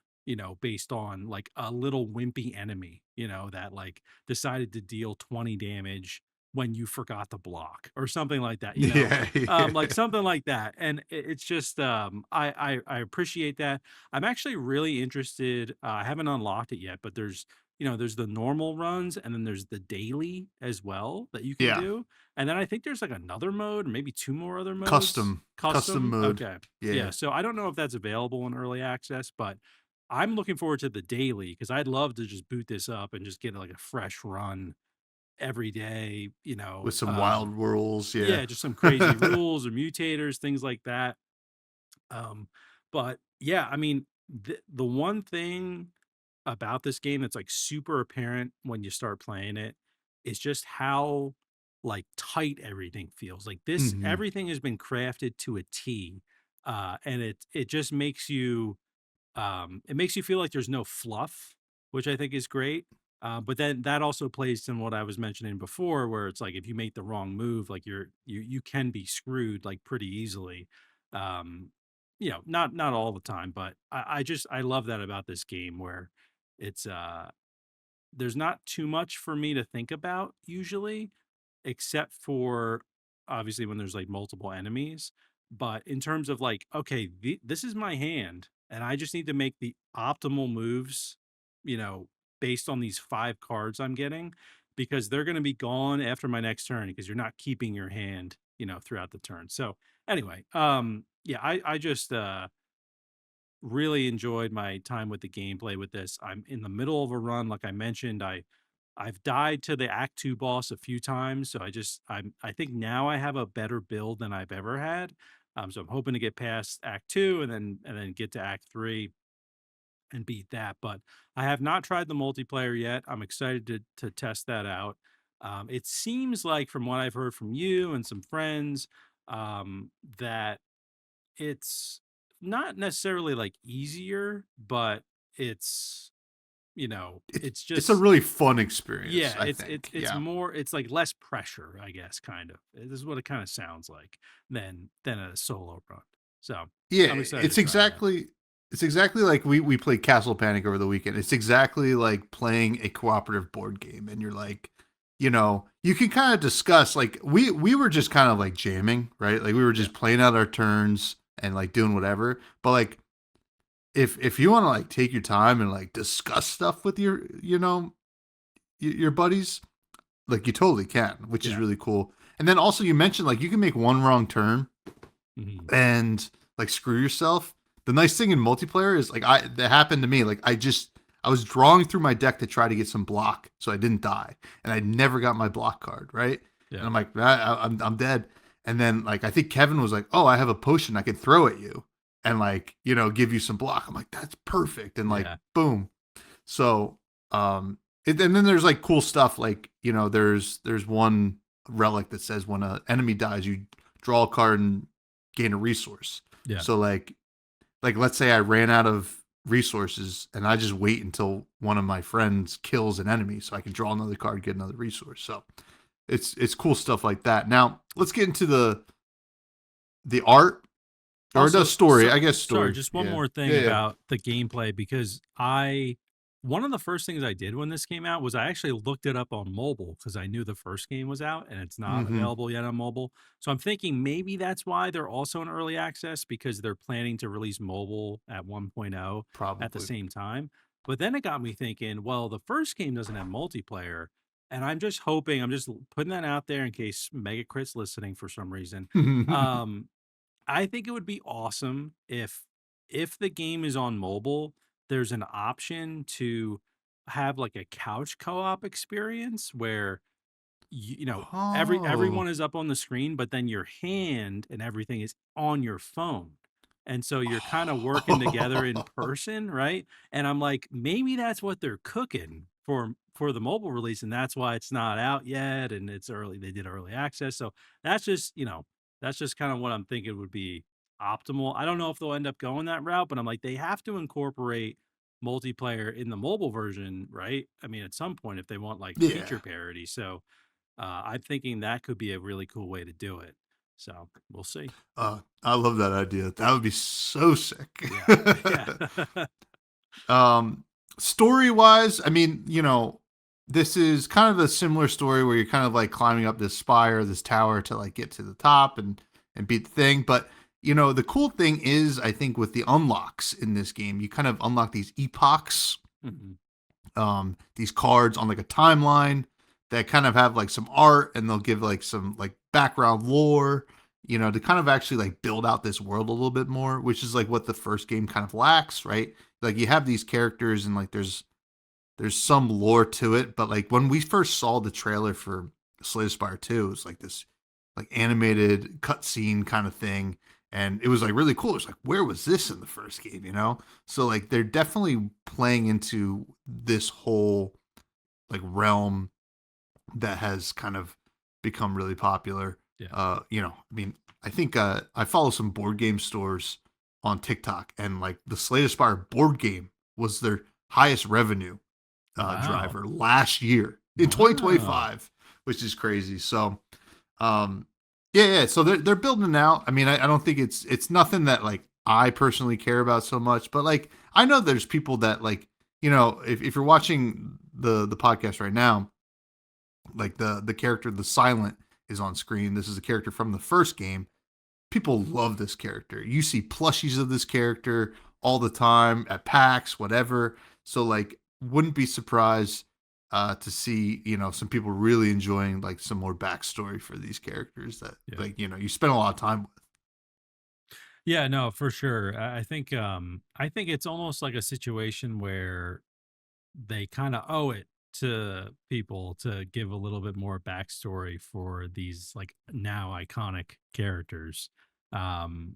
based on like a little wimpy enemy, that like decided to deal 20 damage when you forgot to block or something like that, Yeah, yeah. like something like that. And it's just, I appreciate that. I'm actually really interested. I haven't unlocked it yet, but there's the normal runs and then there's the daily as well that you can Yeah. do. And then I think there's like another mode, or maybe two more other modes. Custom Custom. mode. Okay. Yeah. Yeah. So I don't know if that's available in early access, but I'm looking forward to the daily because I'd love to just boot this up and just get like a fresh run every day, With some wild rules, yeah. yeah, just some crazy rules or mutators, things like that. Um, but yeah, I mean, the one thing about this game that's like super apparent when you start playing it is just how like tight everything feels. Like this, Mhm. everything has been crafted to a T. And it just makes you it makes you feel like there's no fluff, which I think is great. But then that also plays in what I was mentioning before, where it's like if you make the wrong move, like you can be screwed like pretty easily. Um, not all the time, but I love that about this game where it's there's not too much for me to think about usually, except for obviously when there's like multiple enemies. But in terms of like, okay, this is my hand, and I just need to make the optimal moves, you know, based on these five cards I'm getting, because they're going to be gone after my next turn because you're not keeping your hand, throughout the turn. So anyway, yeah, I just really enjoyed my time with the gameplay with this. I'm in the middle of a run, like I mentioned. I've died to the Act 2 boss a few times, so I think now I have a better build than I've ever had. So I'm hoping to get past Act 2 and then get to Act 3 and beat that. But I have not tried the multiplayer yet. I'm excited to test that out. It seems like from what I've heard from you and some friends, that it's not necessarily like easier, but it's it's It's a just really fun experience, yeah, I it's think. it's Yeah. more it's like less pressure, I guess, kind of. This is what it kind of sounds like than a solo run. So Yeah, I'm excited to try that. it's exactly like we played Castle Panic over the weekend. It's exactly like playing a cooperative board game, and you're like, you can kind of discuss like we were just kind of like jamming, right? Like we were Yeah. just playing out our turns and like doing whatever. But like if you want to like take your time and like discuss stuff with your buddies, like you totally can, which is Yeah. really cool. And then also you mentioned like you can make one wrong turn Mhm. and like screw yourself. The nice thing in multiplayer is like that happened to me. Like I was drawing through my deck to try to get some block so I didn't die, and I never got my block card, right? And Yeah. I'm like, I'm dead. And then like I think Kevin was like, oh, I have a potion I could throw at you and like give you some block. I'm like, that's perfect. And like Yeah. boom. So and then there's like cool stuff like there's one relic that says when an enemy dies, you draw a card and gain a resource. Yeah. So like let's say I ran out of resources and I just wait until one of my friends kills an enemy so I can draw another card, get another resource. So it's cool stuff like that. Now let's get into the art or the Also, story. I guess sorry, story. just one Yeah. more thing Yeah. Yeah. about the gameplay because one of the first things I did when this came out was I actually looked it up on mobile because I knew the first game was out and it's not Mm-hmm. available yet on mobile. So I'm thinking maybe that's why they're also in early access because they're planning to release mobile at 1.0 at the Probably. same time. But then it got me thinking, well, the first game doesn't have multiplayer. And I'm just hoping, I'm just putting that out there in case Mega Crit's listening for some reason. Um, I think it would be awesome if the game is on mobile, there's an option to have like a couch co-op experience where Oh. everyone is up on the screen, but then your hand and everything is on your phone. And so you're kind of working together in person, right? And I'm like, maybe that's what they're cooking for the mobile release, and that's why it's not out yet, and it's early. They did early access, so that's just kind of what I'm thinking would be optimal. I don't know if they'll end up going that route, but I'm like, they have to incorporate multiplayer in the mobile version, right? I mean, at some point, if they want like Yeah. feature parity, so I'm thinking that could be a really cool way to do it. So we'll see. I love that idea. That would be so sick. Yeah. Yeah. um, story wise, I mean, this is kind of a similar story where you're kind of like climbing up this spire, this tower to like get to the top and beat the thing. But the cool thing is, I think with the unlocks in this game, you kind of unlock these epochs, Mhm. these cards on like a timeline that kind of have like some art and they'll give like some like background lore, to kind of actually like build out this world a little bit more, which is like what the first game kind of lacks, right? Like you have these characters and like there's some lore to it, but like when we first saw the trailer for Slay the Spire 2, it was like this like animated cutscene kind of thing. And it was like really cool. It's like, where was this in the first game? So like they're definitely playing into this whole like realm that has kind of become really popular. Yeah. I mean, I think I follow some board game stores on TikTok, and like the Slay the Spire board game was their highest revenue Wow. driver last year in Wow. 2025, which is crazy. So, um, yeah. So they're building it out. I mean, I don't think it's nothing that like I personally care about so much, but like I know there's people that like if you're watching the podcast right now, like the character the silent is on screen. This is a character from the first game. People love this character. You see plushies of this character all the time at PAX, whatever. So like, wouldn't be surprised to see some people really enjoying like some more backstory for these characters that Yeah. like you spend a lot of time with. Yeah, no, for sure. I think it's almost like a situation where they kind of owe it to people to give a little bit more backstory for these like now iconic characters. Um,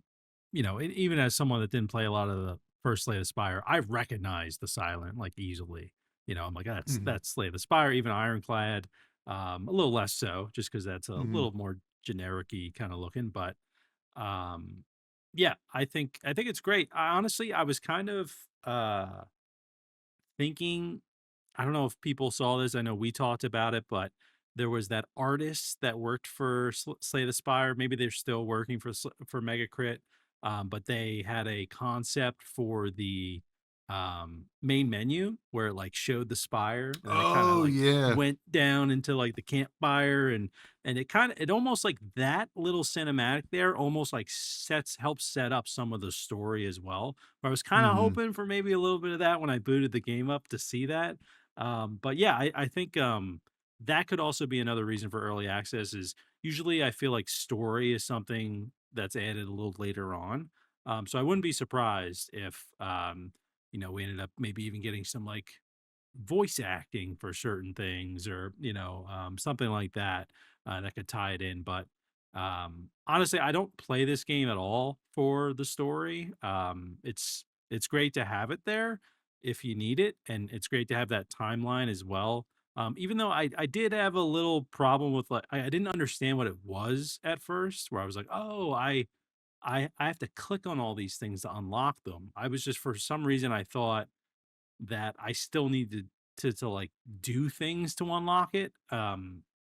even as someone that didn't play a lot of the first Slay the Spire, I recognize the Silent like easily. I'm like Mm-hmm. that's Slay the Spire, even Ironclad. A little less so, just because that's a Mm-hmm. little more generic-y kind of looking, but um, yeah, I think it's great. I was kind of thinking I don't know if people saw this. I know we talked about it, but there was that artist that worked for Slay the Spire. Maybe they're still working for Mega Crit, but they had a concept for the main menu where it like showed the spire, and then it kind of Oh like yeah. went down into like the campfire, and it almost like that little cinematic there almost like sets helps set up some of the story as well. I was kind of Mm-hmm. hoping for maybe a little bit of that when I booted the game up to see that. But yeah, I think that could also be another reason for early access is usually I feel like story is something that's added a little later on. So I wouldn't be surprised if we ended up maybe even getting some like voice acting for certain things, or something like that, that could tie it in. But honestly, I don't play this game at all for the story. It's great to have it there if you need it, and it's great to have that timeline as well. Even though I did have a little problem with, like, I didn't understand what it was at first, where I was like, oh, I have to click on all these things to unlock them. I was just, for some reason, I thought that I still needed to like do things to unlock it.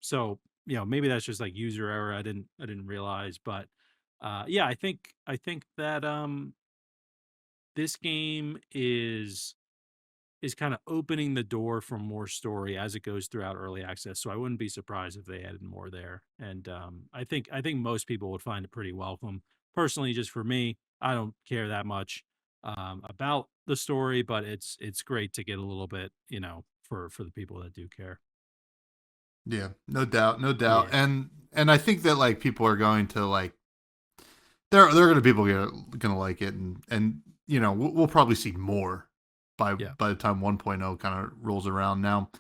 So maybe that's just like user error. I didn't realize, but yeah, I think that this game is kind of opening the door for more story as it goes throughout early access. So I wouldn't be surprised if they added more there. And I think most people would find it pretty welcome. Personally, just for me, I don't care that much about the story, but it's great to get a little bit, for the people that do care. Yeah, no doubt, no doubt. Yeah, And I think that like people are going to like they're going to people gonna like it, and we'll probably see more yeah, by the time 1.0 kind of rolls around. Now,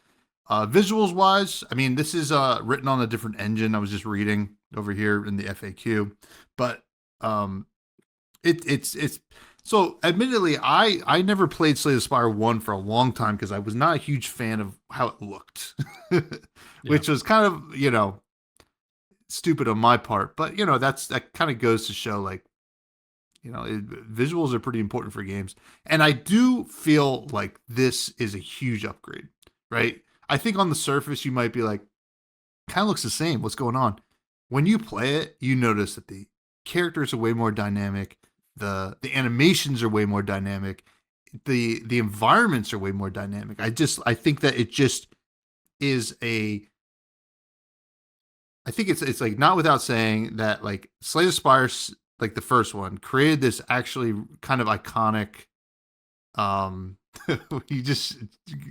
visuals wise, I mean, this is written on a different engine. I was just reading over here in the FAQ, but um it's so admittedly I never played Slay the Spire 1 for a long time because I was not a huge fan of how it looked. yeah, Which was kind of, stupid on my part, but that kind of goes to show like, visuals are pretty important for games. And I do feel like this is a huge upgrade, right? I think on the surface you might be like, kind of looks the same. What's going on? When you play it, you notice that the characters are way more dynamic. The animations are way more dynamic. The environments are way more dynamic. I think that it just is a I think it's like not without saying that like Slay the Spire, like the first one, created this actually kind of iconic. You just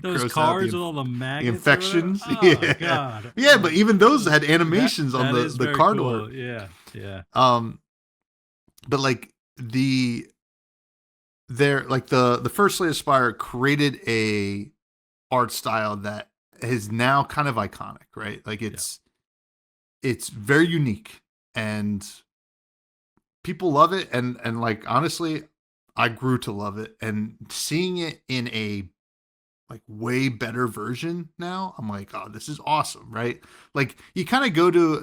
those gross out cards with all the the maggots or whatever. infections. Oh Yeah, God. yeah, but even those had That animations on that is the very card cool. art. Yeah, yeah, Um, but like the first Slay the Spire created a art style that is now kind of iconic, right? Like yeah, it's very unique and people love it, and like honestly I grew to love it, and seeing it in a like way better version now, I'm like, oh, this is awesome, right? Like you kind of go to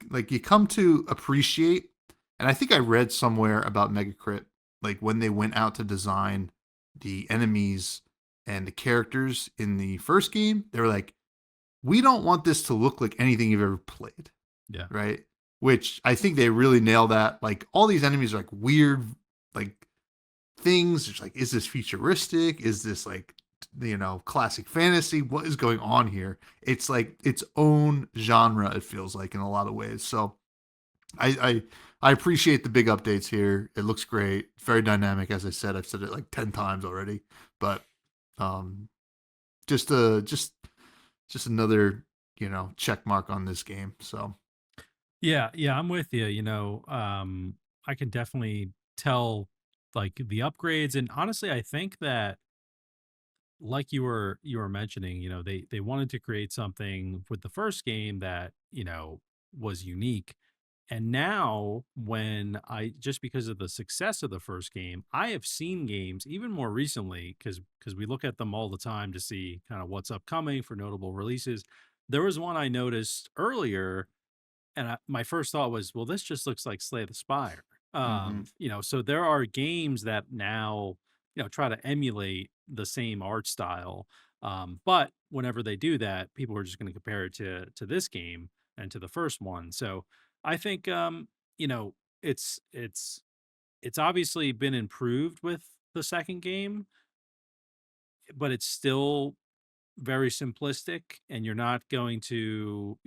like you come to appreciate, and I think I read somewhere about Megacrit, like when they went out to design the enemies and the characters in the first game, they were like, we don't want this to look like anything you've ever played, yeah, right? Which I think they really nail that. Like all these enemies are like weird, like things. It's like, is this futuristic? Is this like, classic fantasy? What is going on here? It's like its own genre. It feels like in a lot of ways. So I I appreciate the big updates here. It looks great. Very dynamic, as I said. I've said it like 10 times already, but um, just just another check mark on this game. So yeah, yeah. I'm with you. I can definitely tell like the upgrades, and honestly, I think that, like you were mentioning, they wanted to create something with the first game that was unique. And now, when I just because of the success of the first game, I have seen games even more recently, because we look at them all the time to see kind of what's upcoming for notable releases. There was one I noticed earlier, and my first thought was, well, this just looks like Slay the Spire. hmm So there are games that now, try to emulate the same art style. But whenever they do that, people are just going to compare it to this game and to the first one. So I think, you know, it's obviously been improved with the second game, but it's still very simplistic, and you're not going to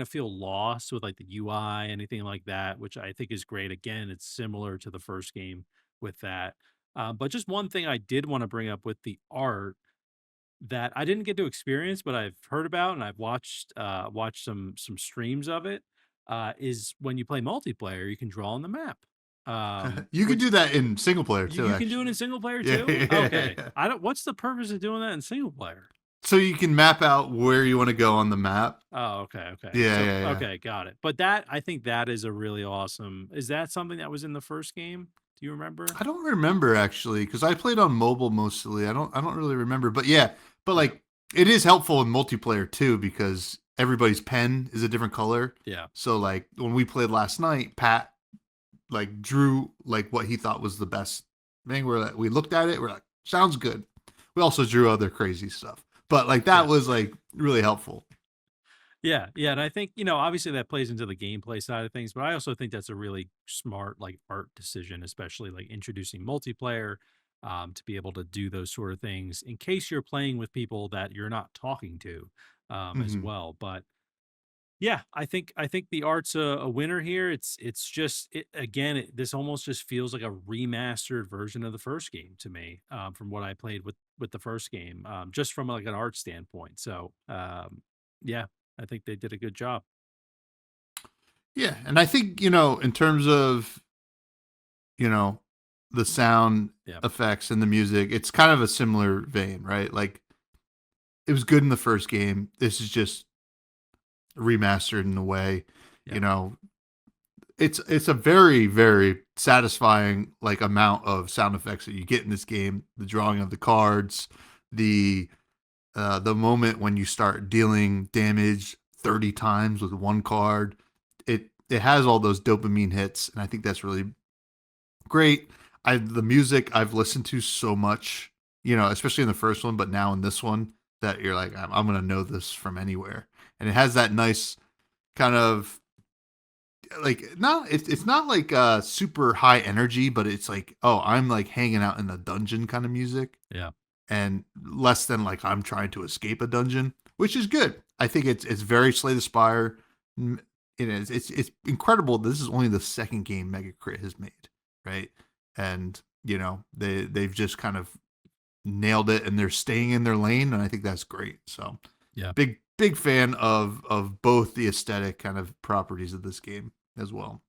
feel lost with like the UI, anything like that, which I think is great. Again, it's similar to the first game with that. But just one thing I did want to bring up with the art that I didn't get to experience, but I've heard about and I've watched some streams of it, is when you play multiplayer, you can draw on the map. You could Which do that in single player you, too, you can do it in actually. single player Yeah, too. yeah, yeah, Okay, yeah. I don't. What's the purpose of doing that in single player? So you can map out where you want to go on the map. Oh, okay, okay. Yeah, So, yeah, yeah. okay, got it. But that I think that is a really awesome. Is that something that was in the first game? Do you remember? I don't remember actually because I played on mobile mostly. I don't really remember, but yeah, but Yeah, like it is helpful in multiplayer too because everybody's pen is a different color. yeah, So like when we played last night, Pat like drew like what he thought was the best thing. We're like we looked at it, we're like sounds good. We also drew other crazy stuff, but like that yeah. was like really helpful. Yeah, yeah, and I think, obviously that plays into the gameplay side of things, but I also think that's a really smart like art decision, especially like introducing multiplayer, to be able to do those sort of things in case you're playing with people that you're not talking to, as Hmm. well. But yeah, I think the art's a winner here. It's just again, this almost just feels like a remastered version of the first game to me, from what I played with the first game, just from like an art standpoint. So yeah, I think they did a good job. Yeah, and I think in terms of you know the sound Yeah, effects and the music, it's kind of a similar vein, right? Like it was good in the first game. This is just remastered in a way. yeah, You know, it's a very very satisfying like amount of sound effects that you get in this game. The drawing of the cards, the the moment when you start dealing damage 30 times with one card. It has all those dopamine hits, and I think that's really great. The music I've listened to so much, especially in the first one, but now in this one, that you're like, I'm gonna know this from anywhere, and it has that nice kind of like it's not like super high energy, but it's like I'm like hanging out in a dungeon kind of music, yeah, and less than like I'm trying to escape a dungeon, which is good. I think it's very Slay the Spire. It is. It's incredible. This is only the second game Megacrit has made, right? And they've just kind of nailed it, and they're staying in their lane, and I think that's great. So yeah. big fan of both the aesthetic kind of properties of this game as well.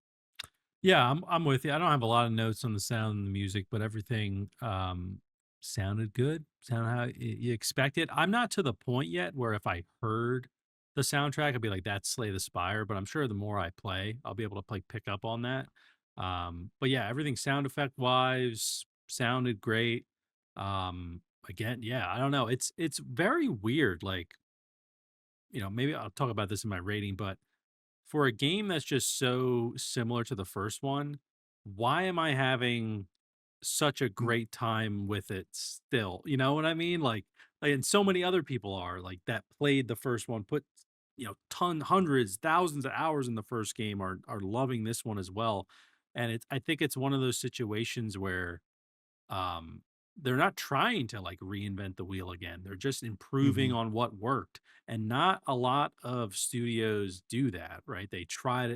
Yeah, I'm with you. I don't have a lot of notes on the sound and the music, but everything sounded good. Sounded how you expect it. I'm not to the point yet where if I heard the soundtrack, I'd be like, "That's Slay the Spire." But I'm sure the more I play, I'll be able to pick up on that. But yeah, everything sound effect wise sounded great. Again, yeah, I don't know. It's very weird. Like, maybe I'll talk about this in my rating, but for a game that's just so similar to the first one, why am I having such a great time with it still? You know what I mean? And so many other people are like that played the first one, put hundreds, thousands of hours in the first game are loving this one as well. And I think it's one of those situations where um they're not trying to like reinvent the wheel again. They're just improving Hmm. on what worked, and not a lot of studios do that, right? They try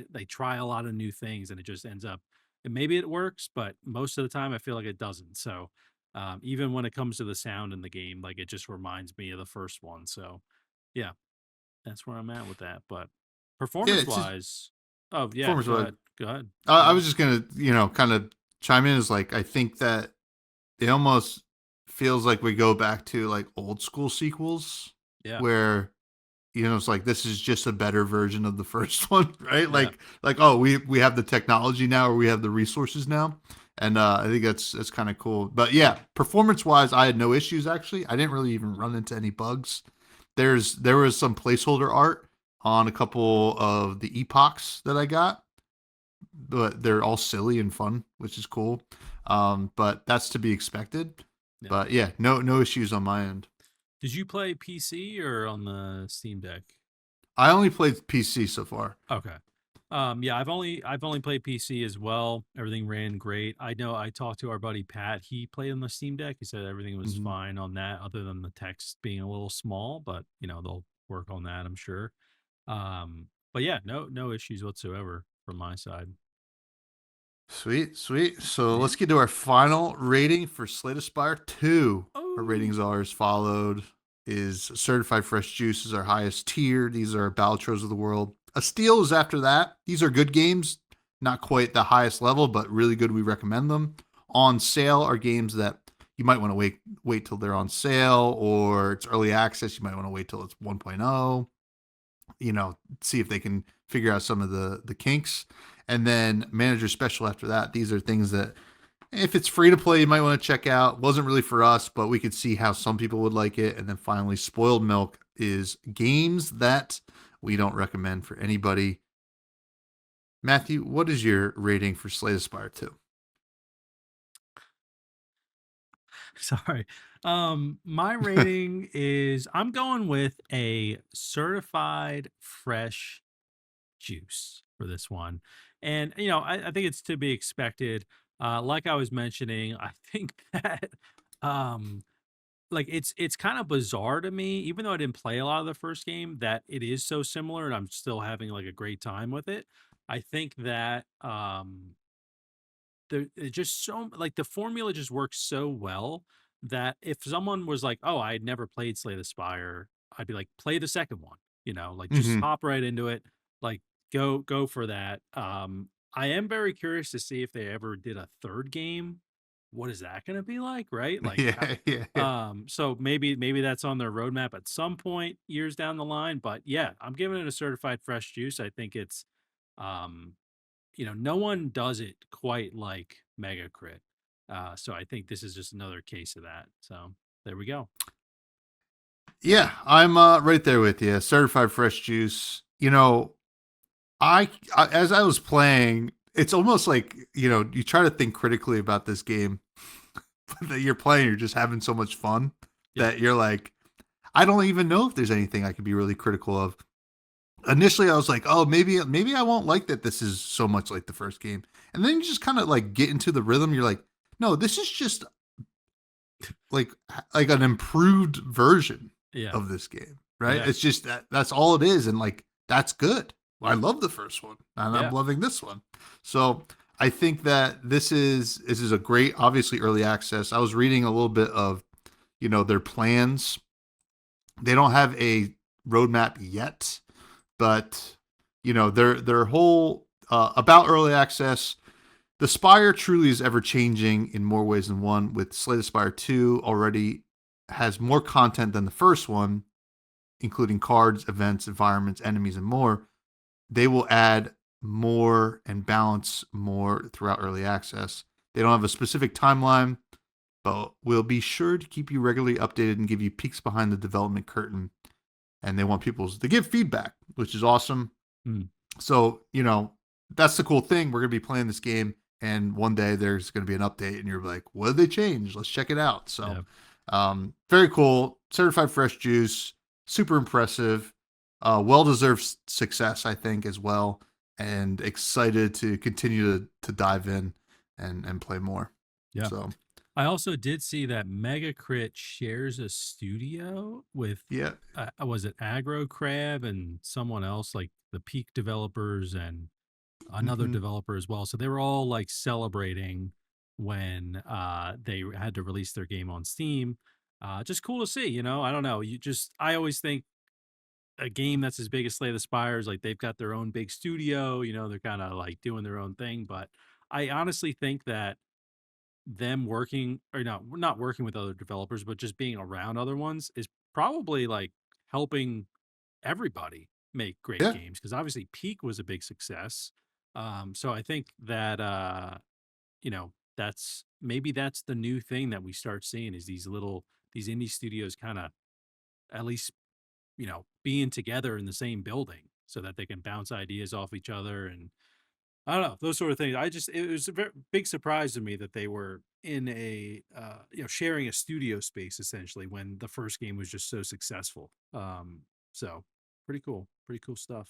a lot of new things and it just ends up, and maybe it works, but most of the time I feel like it doesn't. So even when it comes to the sound in the game, like it just reminds me of the first one. So yeah, that's where I'm at with that. But Yeah, performance it's just wise, oh yeah, performance. go ahead, I yeah, was just gonna, kind of chime in. Is like I think that it almost feels like we go back to like old school sequels yeah, where it's like this is just a better version of the first one, right? yeah, Like oh, we have the technology now, or we have the resources now, and I think that's kind of cool. But yeah, performance wise, I had no issues actually. I didn't really even run into any bugs. There was some placeholder art on a couple of the epochs that I got, but they're all silly and fun, which is cool. But that's to be expected. yeah. But yeah, no issues on my end. Did you play PC or on the Steam Deck? I only played PC so far. Okay. Yeah, I've only played PC as well. Everything ran great. I know I talked to our buddy Pat. He played on the Steam Deck. He said everything was Hmm. fine on that, other than the text being a little small, but they'll work on that, I'm sure. But yeah, no issues whatsoever from my side. Sweet, sweet. So Yeah. let's get to our final rating for Slate Aspire 2. Our Oh, ratings are as followed: is Certified Fresh Juice is our highest tier. These are Baltros of the world. A Steel is after that. These are good games. not quite the highest level, but really good. We recommend them. On sale are games that you might want to wait till they're on sale, or it's early access. You might want to wait till it's 1.0. See if they can figure out some of the kinks. And then manager special after that. These are things that if it's free to play, you might want to check out. Wasn't really for us, but we could see how some people would like it. And then finally, spoiled milk is games that we don't recommend for anybody. Matthew, what is your rating for Slay the Spire 2? Sorry. My rating is I'm going with a certified fresh juice for this one. And I think it's to be expected. Like I was mentioning, I think that um like it's kind of bizarre to me, even though I didn't play a lot of the first game, that it is so similar and I'm still having like a great time with it. I think that it just so like the formula just works so well that if someone was like, "Oh, I had never played Slay the Spire," I'd be like, "Play the second one." Like just Mm-hmm. hop right into it. Like go for that. I am very curious to see if they ever did a third game. What is that going to be like, right? Like Yeah, yeah, yeah. so maybe that's on their roadmap at some point years down the line, but yeah, I'm giving it a certified fresh juice. I think it's um no one does it quite like Mega Crit. So I think this is just another case of that. So there we go. Yeah, I'm right there with you. Certified fresh juice. As I was playing, it's almost like you try to think critically about this game, but that you're playing, you're just having so much fun Yeah. that you're like, I don't even know if there's anything I could be really critical of. Initially, I was like, oh, maybe I won't like that. This is so much like the first game, and then you just kind of like get into the rhythm. You're like, no, this is just like an improved version Yeah. of this game, right? Yeah. It's just that's all it is, and like that's good. I Yeah. love the first one, and I'm Yeah. loving this one. So I think that this is a great, obviously early access. I was reading a little bit of their plans. They don't have a roadmap yet, but their whole about early access. The Spire truly is ever changing in more ways than one. With Slay the Spire 2 already has more content than the first one, including cards, events, environments, enemies, and more. They will add more and balance more throughout early access. They don't have a specific timeline, but we'll be sure to keep you regularly updated and give you peeks behind the development curtain. And they want people to give feedback, which is awesome. Mm. So, that's the cool thing. We're going to be playing this game, and one day there's going to be an update, and you're like, what did they change? Let's check it out. So, Yeah. very cool. Certified fresh juice. Super impressive. Well deserved success, I think, as well. And excited to continue to dive in and play more. Yeah. So, I also did see that Mega Crit shares a studio with yeah. was it Aggro Crab and someone else like the Peak developers and another Mm-hmm. developer as well. So they were all like celebrating when they had to release their game on Steam. Just cool to see, I don't know. I always think a game that's as big as Slay the Spires, like they've got their own big studio, they're kind of like doing their own thing. But I honestly think that them working or not working with other developers, but just being around other ones is probably like helping everybody make great Yeah. games because obviously Peak was a big success. So I think that that's the new thing that we start seeing is these indie studios kind of at least being together in the same building so that they can bounce ideas off each other and I don't know those sort of things. It was a very big surprise to me that they were in a sharing a studio space essentially when the first game was just so successful. So pretty cool stuff.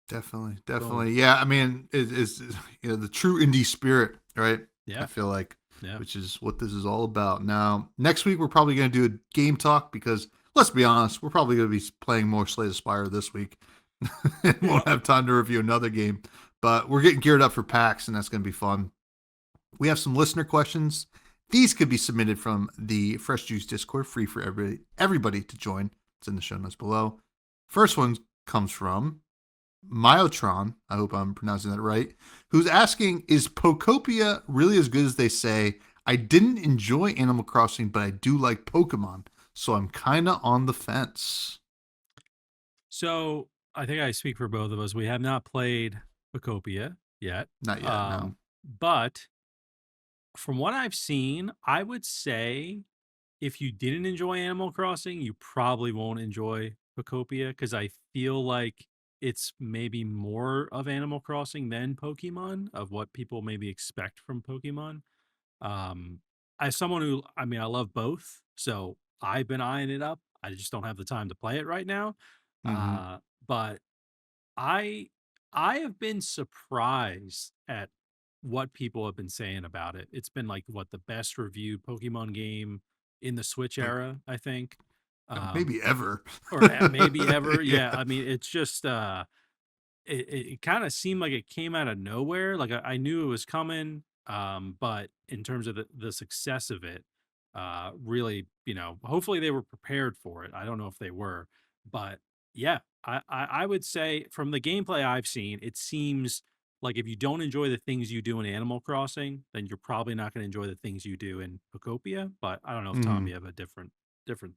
Definitely, Boom. definitely. Yeah, I mean, it's the true indie spirit, right? I Yeah. feel like, Yeah. which is what this is all about. Now, next week we're probably going to do a game talk because let's be honest, we're probably going to be playing more Slay the Spire this week, and Yeah. won't have time to review another game. But we're getting geared up for PAX, and that's going to be fun. We have some listener questions. These could be submitted from the Fresh Juice Discord, free for everybody to join. It's in the show notes below. First one comes from Myotron, I hope I'm pronouncing that right, who's asking, is Pokopia really as good as they say? I didn't enjoy Animal Crossing, but I do like Pokemon, so I'm kind of on the fence. So I think I speak for both of us. We have not played Pocopia yet. Not yet, no. But from what I've seen, I would say if you didn't enjoy Animal Crossing, you probably won't enjoy Pocopia because I feel like it's maybe more of Animal Crossing than Pokemon, of what people maybe expect from Pokemon. Um, as someone who, I mean, I love both, so I've been eyeing it up. I just don't have the time to play it right now. Mm-hmm. But I I have been surprised at what people have been saying about it. It's been like what the best reviewed Pokemon game in the Switch Like, era, I think. maybe Um, ever. or maybe ever. Yeah. Yeah, I mean, it's just it kind of seemed like it came out of nowhere. Like I knew it was coming, but in terms of the success of it, really, hopefully they were prepared for it. I don't know if they were, but yeah, I would say from the gameplay I've seen, it seems like if you don't enjoy the things you do in Animal Crossing, then you're probably not going to enjoy the things you do in Pocopia. But I don't know if Tom, Mhm. you have a different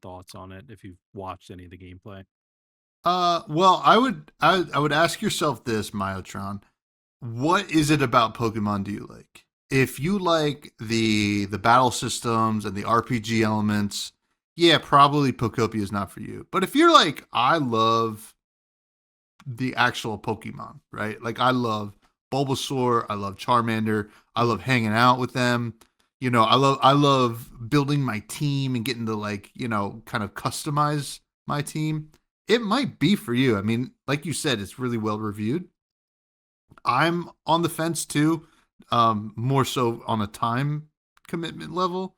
thoughts on it if you've watched any of the gameplay. Well, I would ask yourself this, Myotron. What is it about Pokemon do you like? If you like the battle systems and the RPG elements, yeah, probably Pokopia is not for you. But if you're like, I love the actual Pokemon, right? Like I love Bulbasaur, I love Charmander, I Mhm. love hanging out with them. I love building my team and getting to like, kind of customize my team. It might be for you. I mean, like you said, it's really well reviewed. I'm on the fence too, more so on a time commitment level.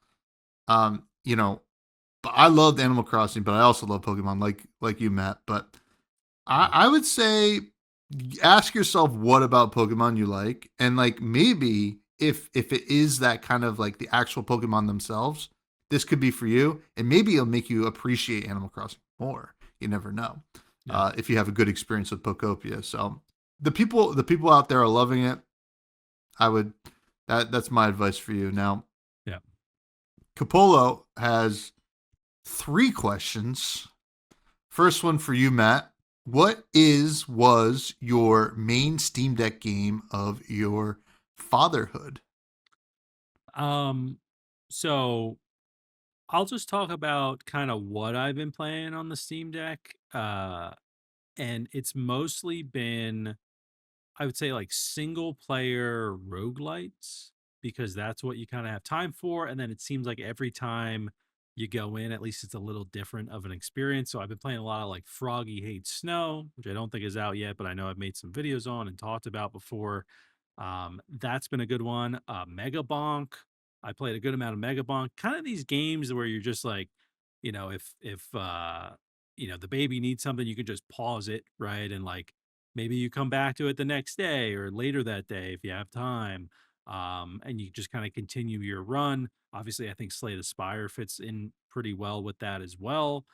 Um, you know, but I loved Animal Crossing, but I also love Pokemon, like you, Matt. But Yeah. I would say ask yourself what about Pokemon you like, and like maybe if it is that kind of like the actual Pokemon themselves, this could be for you, and maybe it'll make you appreciate Animal Crossing more. You never know Yeah. if you have a good experience with Pokopia. So the people out there are loving it. I would that's my advice for you. Now, Yeah. Capolo has three questions. First one for you, Matt. What was your main Steam Deck game of your fatherhood? Um, so I'll just talk about kind of what I've been playing on the Steam Deck. And it's mostly been, I would say, like single player roguelites, because that's what you kind of have time for. And then it seems like every time you go in, at least it's a little different of an experience. So I've been playing a lot of like Froggy Hates Snow, which I don't think is out yet, but I know I've made some videos on and talked about before. That's been a good one. Mega Bonk. I played a good amount of Mega Bonk. Kind of these games where you're just like, if the baby needs something, you can just pause it, right? And like maybe you come back to it the next day or later that day if you have time. And you just kind of continue your run. Obviously, I think Slay the Spire fits in pretty well with that as well.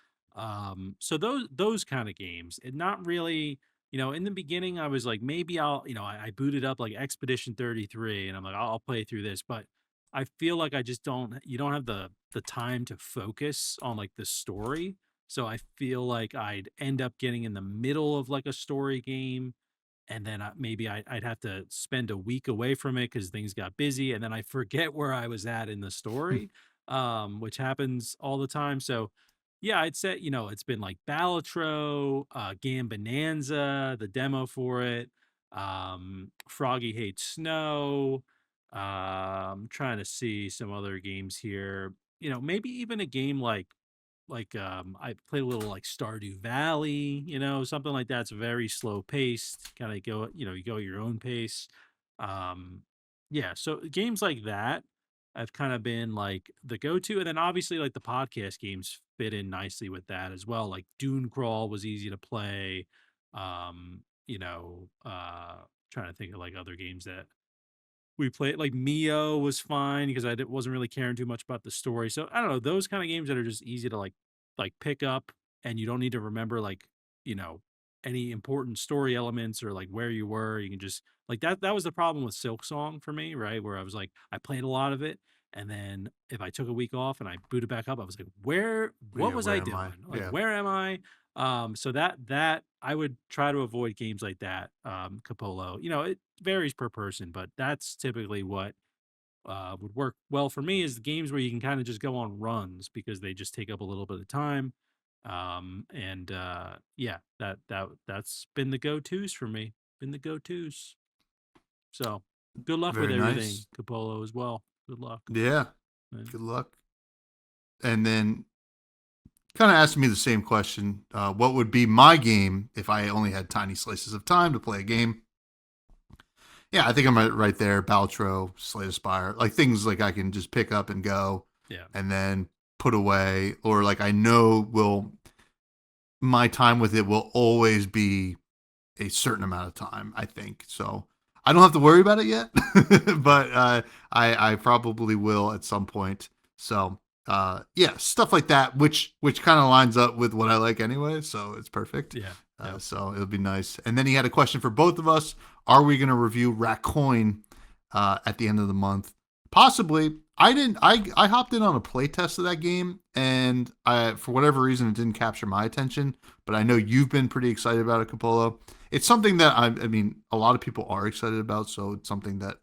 So those kind of games, and not really, in the beginning, I was like, maybe I booted up like Expedition 33 and I'm like, I'll play through this. But I feel like I just you don't have the time to focus on like the story. So I feel like I'd end up getting in the middle of like a story game, and then maybe I'd have to spend a week away from it because things got busy, and then I forget where I was at in the story, which happens all the time. So, yeah, I'd say it's been like Balatro, Gam Bonanza, the demo for it, Froggy Hates Snow. Trying to see some other games here. Maybe even a game like I played a little like Stardew Valley, something like that's very slow paced. Kind of you go at your own pace. Um, yeah, so games like that have kind of been like the go to, and then obviously like the podcast games fit in nicely with that as well. Like Dune Crawl was easy to play. Trying to think of like other games that we played. Like Mio was fine because wasn't really caring too much about the story. So I don't know, those kind of games that are just easy to like pick up, and you don't need to remember like, you know any important story elements or like where you were. You can just like that was the problem with Silk Song for me, right? Where I was like, I played a lot of it. And then if I took a week off and I booted back up, I was like, what Yeah, was where I am I? doing? Like, Yeah. where am I? So that I would try to avoid games like that. Capolo, it varies per person, but that's typically what would work well for me is the games where you can kind of just go on runs because they just take up a little bit of time. And yeah, that's been the go-tos for me. Been the go-tos. So good luck with Very everything, nice. Capolo, as well. Good luck. Yeah. Man. Good luck. And then kind of asked me the same question. What would be my game if I only had tiny slices of time to play a game? Yeah, I think I'm right there. Baltro, Slay the Spire, like things like I can just pick up and go, Yeah. and then put away, or like I know will my time with it will always be a certain amount of time. I think so. I don't have to worry about it yet, but I probably will at some point. So yeah, stuff like that, which kind of lines up with what I like anyway. So it's perfect. Yeah. Yeah. So it'll be nice. And then he had a question for both of us. Are we going to review Raccoon at the end of the month? Possibly. I didn't. I hopped in on a playtest of that game, and for whatever reason it didn't capture my attention. But I know you've been pretty excited about it, Capolo. It's something that I mean, a lot of people are excited about. So it's something that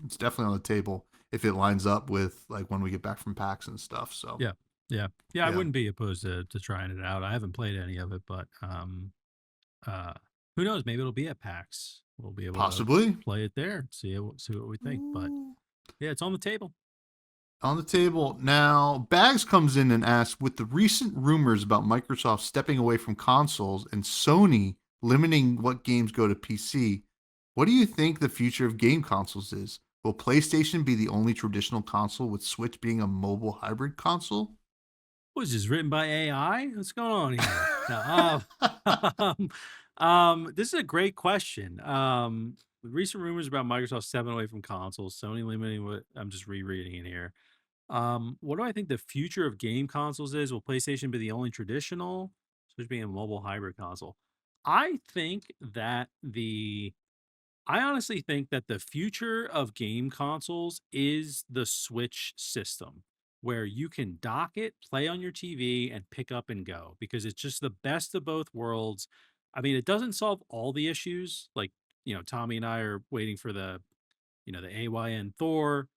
it's definitely on the table if it lines up with like when we get back from PAX and stuff. So Yeah. Yeah. Yeah. I yeah, wouldn't be opposed to trying it out. I haven't played any of it, but uh who knows? Maybe it'll be at PAX. We'll be able to possibly. play it there, see what we think. But yeah, it's on the table. On the table now, Bags comes in and asks, with the recent rumors about Microsoft stepping away from consoles and Sony limiting what games go to PC, what do you think the future of game consoles is? Will PlayStation be the only traditional console, with Switch being a mobile hybrid console? Was this written by AI? What's going on here? No, this is a great question. With recent rumors about Microsoft stepping away from consoles, Sony limiting what I'm just rereading it here. What do I think the future of game consoles is? Will PlayStation be the only traditional, Switch being a mobile hybrid console? I think that the I honestly think that the future of game consoles is the Switch system, where you can dock it, play on your TV, and pick up and go because it's just the best of both worlds. I mean, it doesn't solve all the issues. Like, Tommy and I are waiting for the AYN Thor,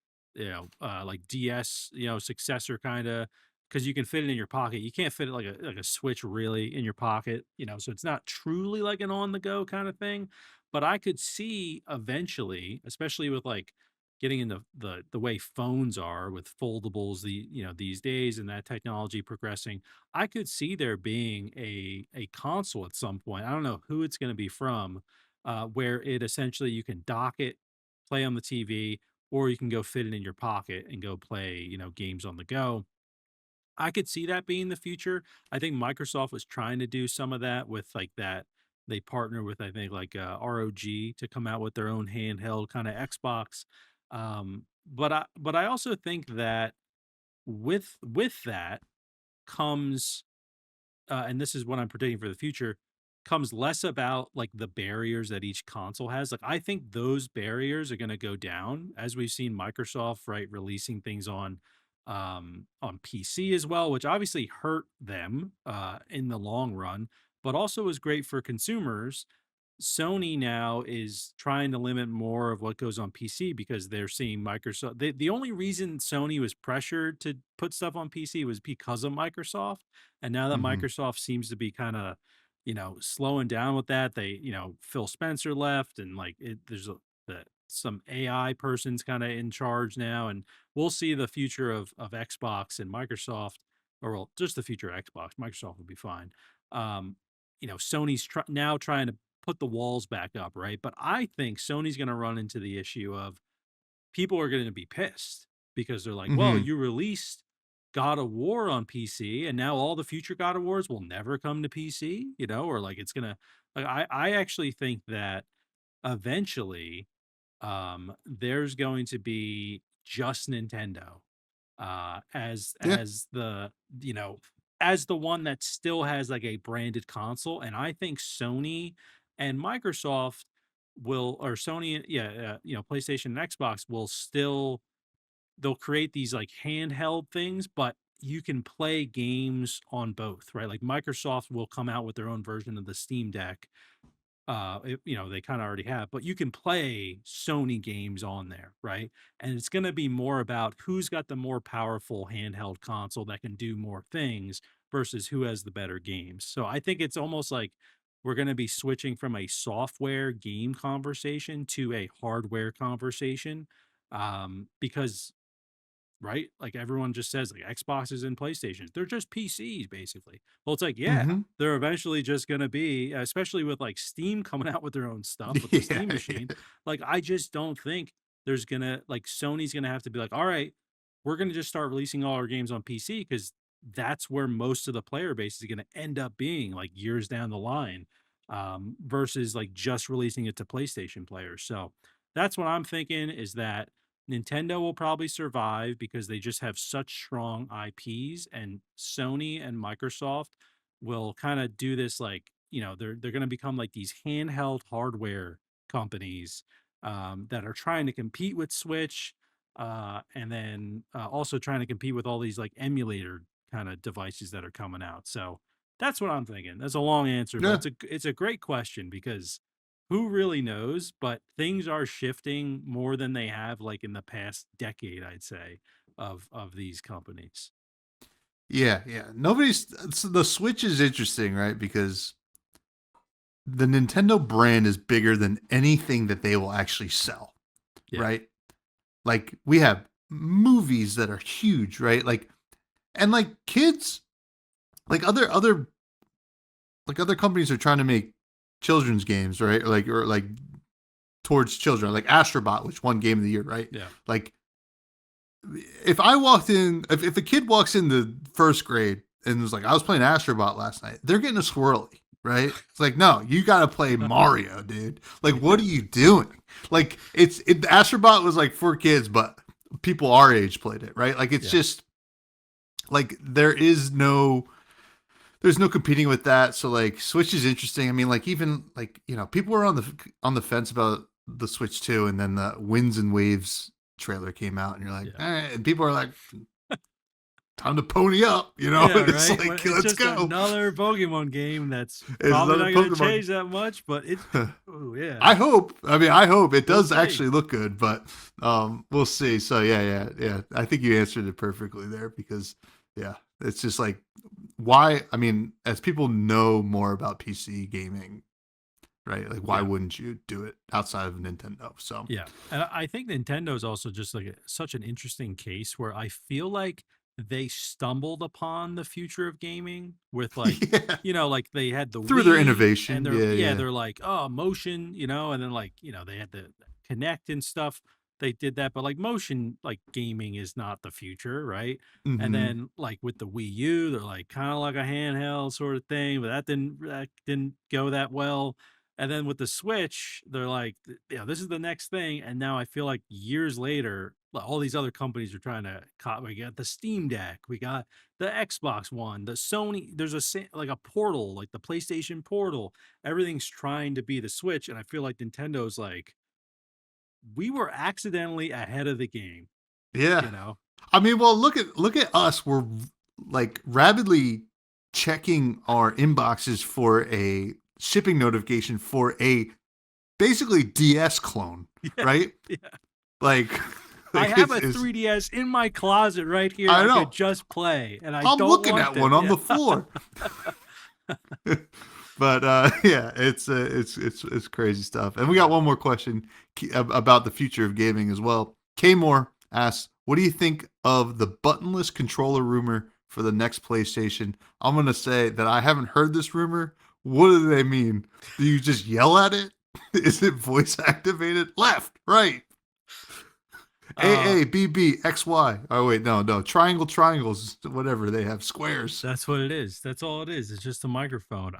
like DS, successor kind of, because you can fit it in your pocket. You can't fit it like a Switch really in your pocket, so it's not truly like an on the go kind of thing. But I could see eventually, especially with like getting into the way phones are with foldables, these days, and that technology progressing, I could see there being a console at some point. I don't know who it's going to be from, where it essentially you can dock it, play on the TV, or you can go fit it in your pocket and go play, games on the go. I could see that being the future. I think Microsoft was trying to do some of that with like that. They partner with, I think, like ROG to come out with their own handheld kind of Xbox. But I also think that with that comes, and this is what I'm predicting for the future, comes less about like the barriers that each console has. Like I think those barriers are going to go down as we've seen Microsoft, right, releasing things on PC as well, which obviously hurt them in the long run, but also is great for consumers. Sony now is trying to limit more of what goes on PC because they're seeing Microsoft. The only reason Sony was pressured to put stuff on PC was because of Microsoft. And now that Mm-hmm. Microsoft seems to be kind of, slowing down with that, Phil Spencer left and like there's some AI person's kind of in charge now. And we'll see the future of Xbox and Microsoft, or well, just the future of Xbox. Microsoft will be fine. Um, Sony's now trying to put the walls back up, right? But I think Sony's going to run into the issue of people are going to be pissed because they're like, well, Mm-hmm. you released God of War on PC and now all the future God of Wars will never come to PC, or like it's going to, like, I actually think that eventually there's going to be just Nintendo as Yeah. the, you know, as the one that still has like a branded console. And I think Sony and Microsoft will, or Sony, yeah, PlayStation and Xbox will still, they'll create these like handheld things, but you can play games on both, right? Like Microsoft will come out with their own version of the Steam Deck. They kind of already have, but you can play Sony games on there, right? And it's going to be more about who's got the more powerful handheld console that can do more things versus who has the better games. So I think it's almost like we're going to be switching from a software game conversation to a hardware conversation, because, right? Like everyone just says like Xboxes and PlayStations, they're just PCs basically. Well, it's like, yeah, Mm-hmm. they're eventually just going to be, especially with like Steam coming out with their own stuff with the Yeah, Steam machine. yeah. Like, I just don't think there's going to, like, Sony's going to have to be like, all right, we're going to just start releasing all our games on PC because that's where most of the player base is going to end up being like years down the line, versus like just releasing it to PlayStation players. So that's what I'm thinking, is that Nintendo will probably survive because they just have such strong IPs, and Sony and Microsoft will kind of do this, like, they're going to become like these handheld hardware companies, that are trying to compete with Switch, and then also trying to compete with all these like emulator kind of devices that are coming out. So that's what I'm thinking. That's a long answer, but Yeah. it's a great question because who really knows? But things are shifting more than they have like in the past decade, I'd say, of these companies. Yeah, yeah. So the Switch is interesting, right? Because the Nintendo brand is bigger than anything that they will actually sell, Yeah. right? Like we have movies that are huge, right? Like and like kids, like other companies are trying to make children's games, right? Or like towards children, like Astrobot, which won Game of the Year, right? Yeah. Like if I walked in, if a kid walks into first grade and was like, I was playing Astrobot last night, they're getting a swirly, right? It's like, no, you got to play Mario, dude. Like, what Yeah. are you doing? Like, Astrobot was like for kids, but people our age played it, right? Like, it's Yeah. just like there's no competing with that. So like, Switch is interesting. I mean, like even like people were on the fence about the Switch 2, and then the Winds and Waves trailer came out, and you're like, Yeah. all right, and people are like, time to pony up, Yeah, It's right. Well, like, it's let's just go. another Pokemon game that's It's probably another not going to Pokemon. change that much, but it. Oh yeah, I hope. I mean, I hope it we'll does see. actually look good, but we'll see. So yeah, yeah, yeah. I think you answered it perfectly there because yeah, it's just like why. I mean, as people know more about PC gaming, right? Like, why Yeah. wouldn't you do it outside of Nintendo? So Yeah. And I think Nintendo is also just like such an interesting case where I feel like they stumbled upon the future of gaming with like, yeah, like they had the through their Wii and innovation, yeah, yeah. they're like, oh, motion, and then like, they had the Connect and stuff. They did that, but like motion, like gaming is not the future, right? And Mm-hmm. then like with the Wii U, they're like kind of like a handheld sort of thing, but that didn't go that well. And then with the Switch, they're like, this is the next thing. And now I feel like years later, all these other companies are trying to we got the Steam Deck, we got the Xbox One, the Sony, there's like a portal, like the PlayStation Portal. Everything's trying to be the Switch. And I feel like Nintendo's like, we were accidentally ahead of the game, Yeah. you know? I mean, well, look at us. We're like rapidly checking our inboxes for a shipping notification for a basically DS clone, Yeah. right? Yeah. Like, I like have a it's 3DS in my closet right here. I I could know. just play, and I I'm don't looking want at it. one on Yeah. the floor. But yeah, it's crazy stuff. And we got Yeah. one more question about the future of gaming as well. K Moore asks, "What do you think of the buttonless controller rumor for the next PlayStation?" I'm gonna say that I haven't heard this rumor. What do they mean? Do you just yell at it? Is it voice activated? Left, right, Uh, A A B B X Y. Oh wait, no, triangle, triangles, whatever they have, squares. That's what it is. That's all it is. It's just a microphone.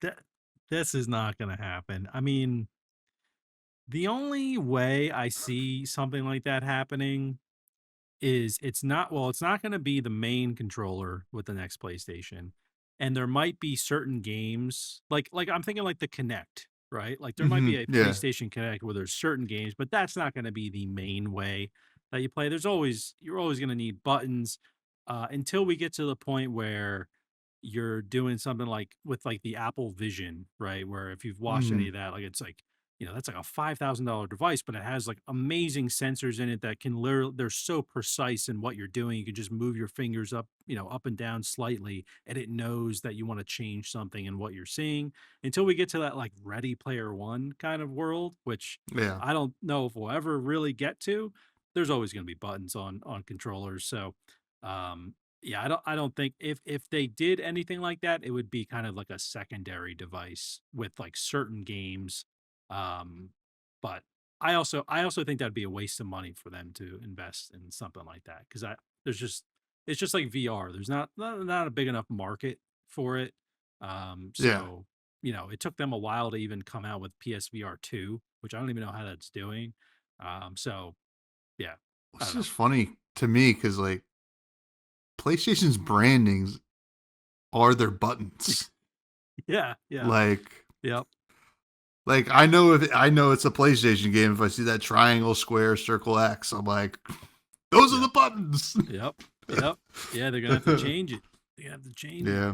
That this is not gonna happen. I mean, the only way I see something like that happening is it's not going to be the main controller with the next PlayStation. And there might be certain games like I'm thinking like the Kinect, right? Like there might be a Yeah. PlayStation Kinect where there's certain games, but that's not going to be the main way that you play. You're always going to need buttons until we get to the point where you're doing something like with like the Apple Vision, right? Where if you've watched any Mm, of that, like it's like, that's like a $5,000 device, but it has like amazing sensors in it that can literally, they're so precise in what you're doing. You can just move your fingers up, up and down slightly, and it knows that you want to change something in what you're seeing until we get to that like Ready Player One kind of world, which yeah. I don't know if we'll ever really get to. There's always going to be buttons on controllers. So, um, yeah, I don't think if they did anything like that, it would be kind of like a secondary device with like certain games. Um, but I also think that'd be a waste of money for them to invest in something like that because I there's just it's just like VR. There's not a big enough market for it. Yeah. So it took them a while to even come out with PSVR 2, which I don't even know how that's doing. So yeah, I It's don't know. just funny to me because like PlayStation's brandings are their buttons. Yeah, yeah, Like, yep, I know it's a PlayStation game if I see that triangle, square, circle, X. I'm like, those are the yep. buttons. Yep. Yep. Yeah, they're gonna have to change it. They're gonna have to change it. Yeah.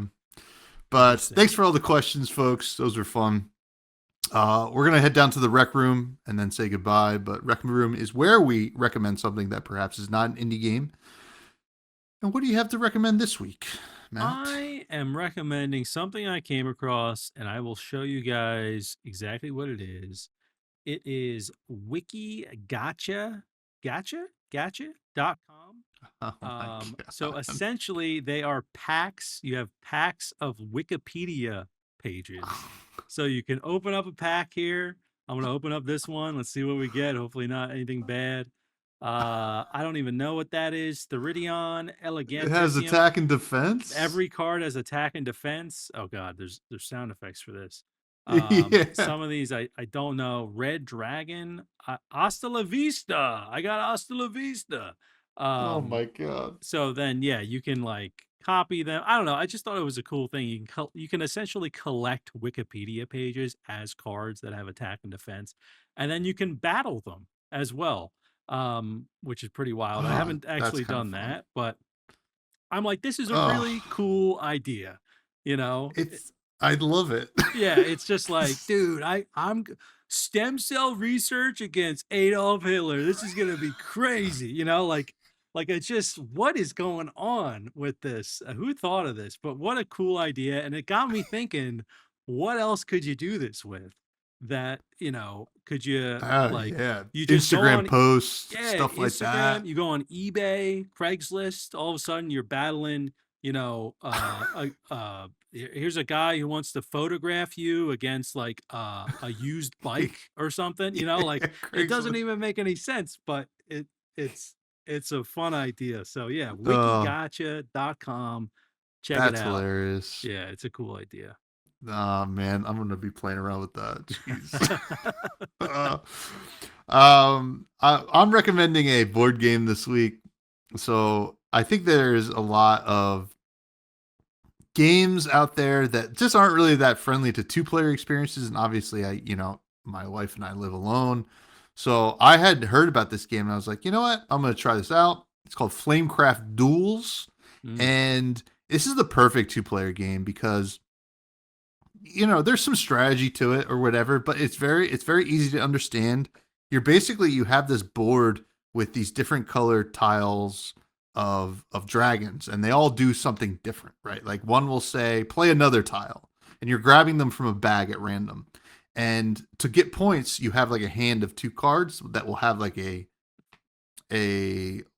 Poor But thanks thing. for all the questions, folks. Those were fun. We're gonna head down to the rec room and then say goodbye. But rec room is where we recommend something that perhaps is not an indie game. And what do you have to recommend this week, Matt? I am recommending something I came across, and I will show you guys exactly what it is. It is Wiki Gotcha.com. Oh my So god. essentially, they are packs. You have packs of Wikipedia pages. So you can open up a pack here. I'm going to open up this one. Let's see what we get. Hopefully, not anything bad. I don't even know what that is. Theridion, It has Elegantissima. attack and defense. Every card has attack and defense. Oh god, there's sound effects for this. Yeah. Some of these I don't know. Red Dragon, Hasta la Vista. I got Hasta la Vista. Oh Um, my god. so then yeah, you can like copy them. I don't know. I just thought it was a cool thing. You can essentially collect Wikipedia pages as cards that have attack and defense, and then you can battle them as well. Which is pretty wild. I Oh, haven't that's actually kind of done fun. that, but I'm like, this is a Oh, really cool idea, you know? I love it. Yeah, it's just like, dude, stem cell research against Adolf Hitler. This is gonna be crazy, like it's just what is going on with this? Who thought of this? But what a cool idea. And it got me thinking, what else could you do this with? That, could you Oh like yeah. you just go Instagram on posts, yeah, stuff like Instagram, that. you go on eBay, Craigslist, all of a sudden you're battling, here's a guy who wants to photograph you against like a used bike or something, like Yeah, it doesn't Craigslist. even make any sense, but it's it's a fun idea. So yeah, Oh, wikigotcha.com. Check it that's out. hilarious. Yeah, it's a cool idea. Oh man, I'm gonna be playing around with that. Jeez. I'm recommending a board game this week. So I think there's a lot of games out there that just aren't really that friendly to two-player experiences. And obviously, my wife and I live alone. So I had heard about this game and I was like, you know what? I'm going to try this out. It's called Flamecraft Duels. Mm, And this is the perfect two-player game because there's some strategy to it or whatever, but it's very easy to understand. You have this board with these different colored tiles of dragons, and they all do something different, right? Like one will say play another tile, and you're grabbing them from a bag at random. And to get points, you have like a hand of two cards that will have like a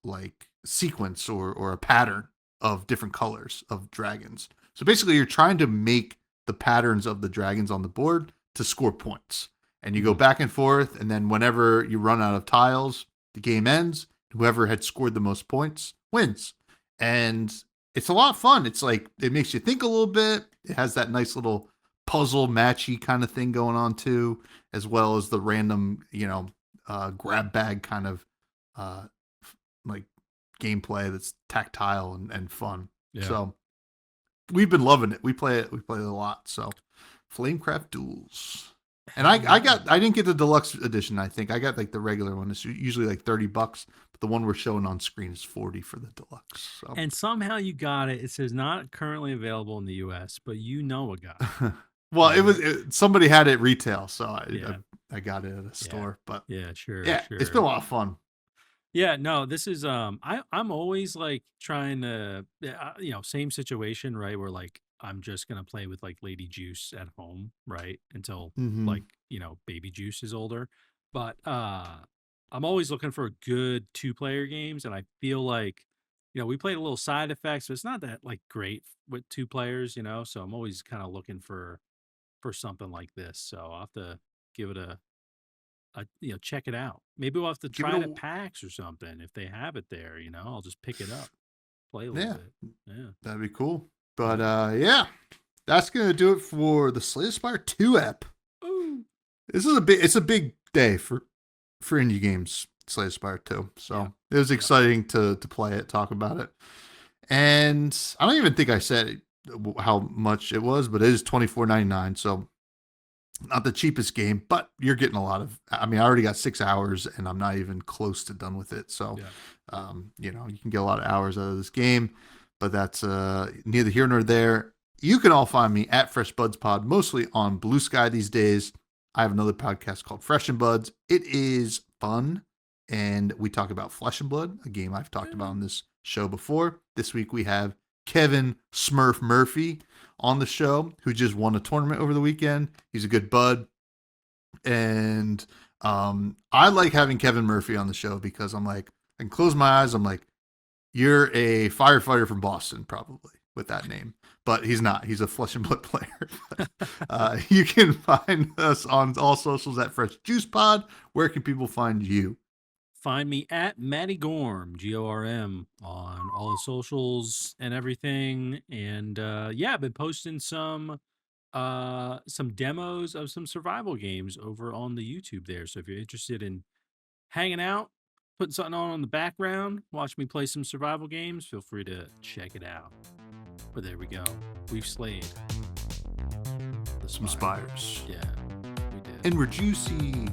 like sequence or a pattern of different colors of dragons. So basically, you're trying to make the patterns of the dragons on the board to score points. And you go mhm. back and forth, and then whenever you run out of tiles, the game ends. Whoever had scored the most points wins. And it's a lot of fun. It's like it makes you think a little bit. It has that nice little puzzle matchy kind of thing going on too, as well as the random, grab bag kind of uh like gameplay that's tactile and fun. Yeah. So we've been loving it. We play it a lot. So Flamecraft Duels. And I didn't get the deluxe edition. I think I got like the regular one. It's usually like $30, but the one we're showing on screen is 40 for the deluxe. So. And somehow you got it. It says not currently available in the U.S., but you know a guy. Well, somebody had it retail, so I got it at a store. But sure. It's been a lot of fun. Yeah, no, this is I'm always like trying to same situation, right? Where like I'm just gonna play with like Lady Juice at home, right? Until like, baby Juice is older. But I'm always looking for good 2-player games, and I feel like we played a little Side Effects, but it's not that like great with 2 players, so I'm always kind of looking for something like this. So I'll have to give it a check it out. Maybe we'll have to try it at PAX or something if they have it there. I'll just pick it up, play a little bit. Yeah, that'd be cool. But that's gonna do it for the Slay Spire 2 app. Ooh. It's a big day for indie games. Slay Spire 2. So it was exciting to play it, talk about it, and I don't even think I said how much it was, but it is $24.99. So. Not the cheapest game, but you're getting a lot of. I mean, I already got 6 hours, and I'm not even close to done with it. So, you can get a lot of hours out of this game, but that's neither here nor there. You can all find me at Fresh Buds Pod, mostly on Blue Sky these days. I have another podcast called Fresh and Buds. It is fun, and we talk about Flesh and Blood, a game I've talked about on this show before. This week we have Kevin Smurf Murphy on the show, who just won a tournament over the weekend. He's a good bud. And I like having Kevin Murphy on the show because I'm like, I can close my eyes. I'm like, you're a firefighter from Boston, probably, with that name. But he's not. He's a Flesh and Blood player. You can find us on all socials at Fresh Juice Pod. Where can people find you? Find me at Matty Gorm, Gorm, on all the socials and everything. And I've been posting some demos of some survival games over on the YouTube there. So if you're interested in hanging out, putting something on the background, watch me play some survival games, feel free to check it out. But there we go. We've slayed some spires. Yeah, we did. And we're juicy.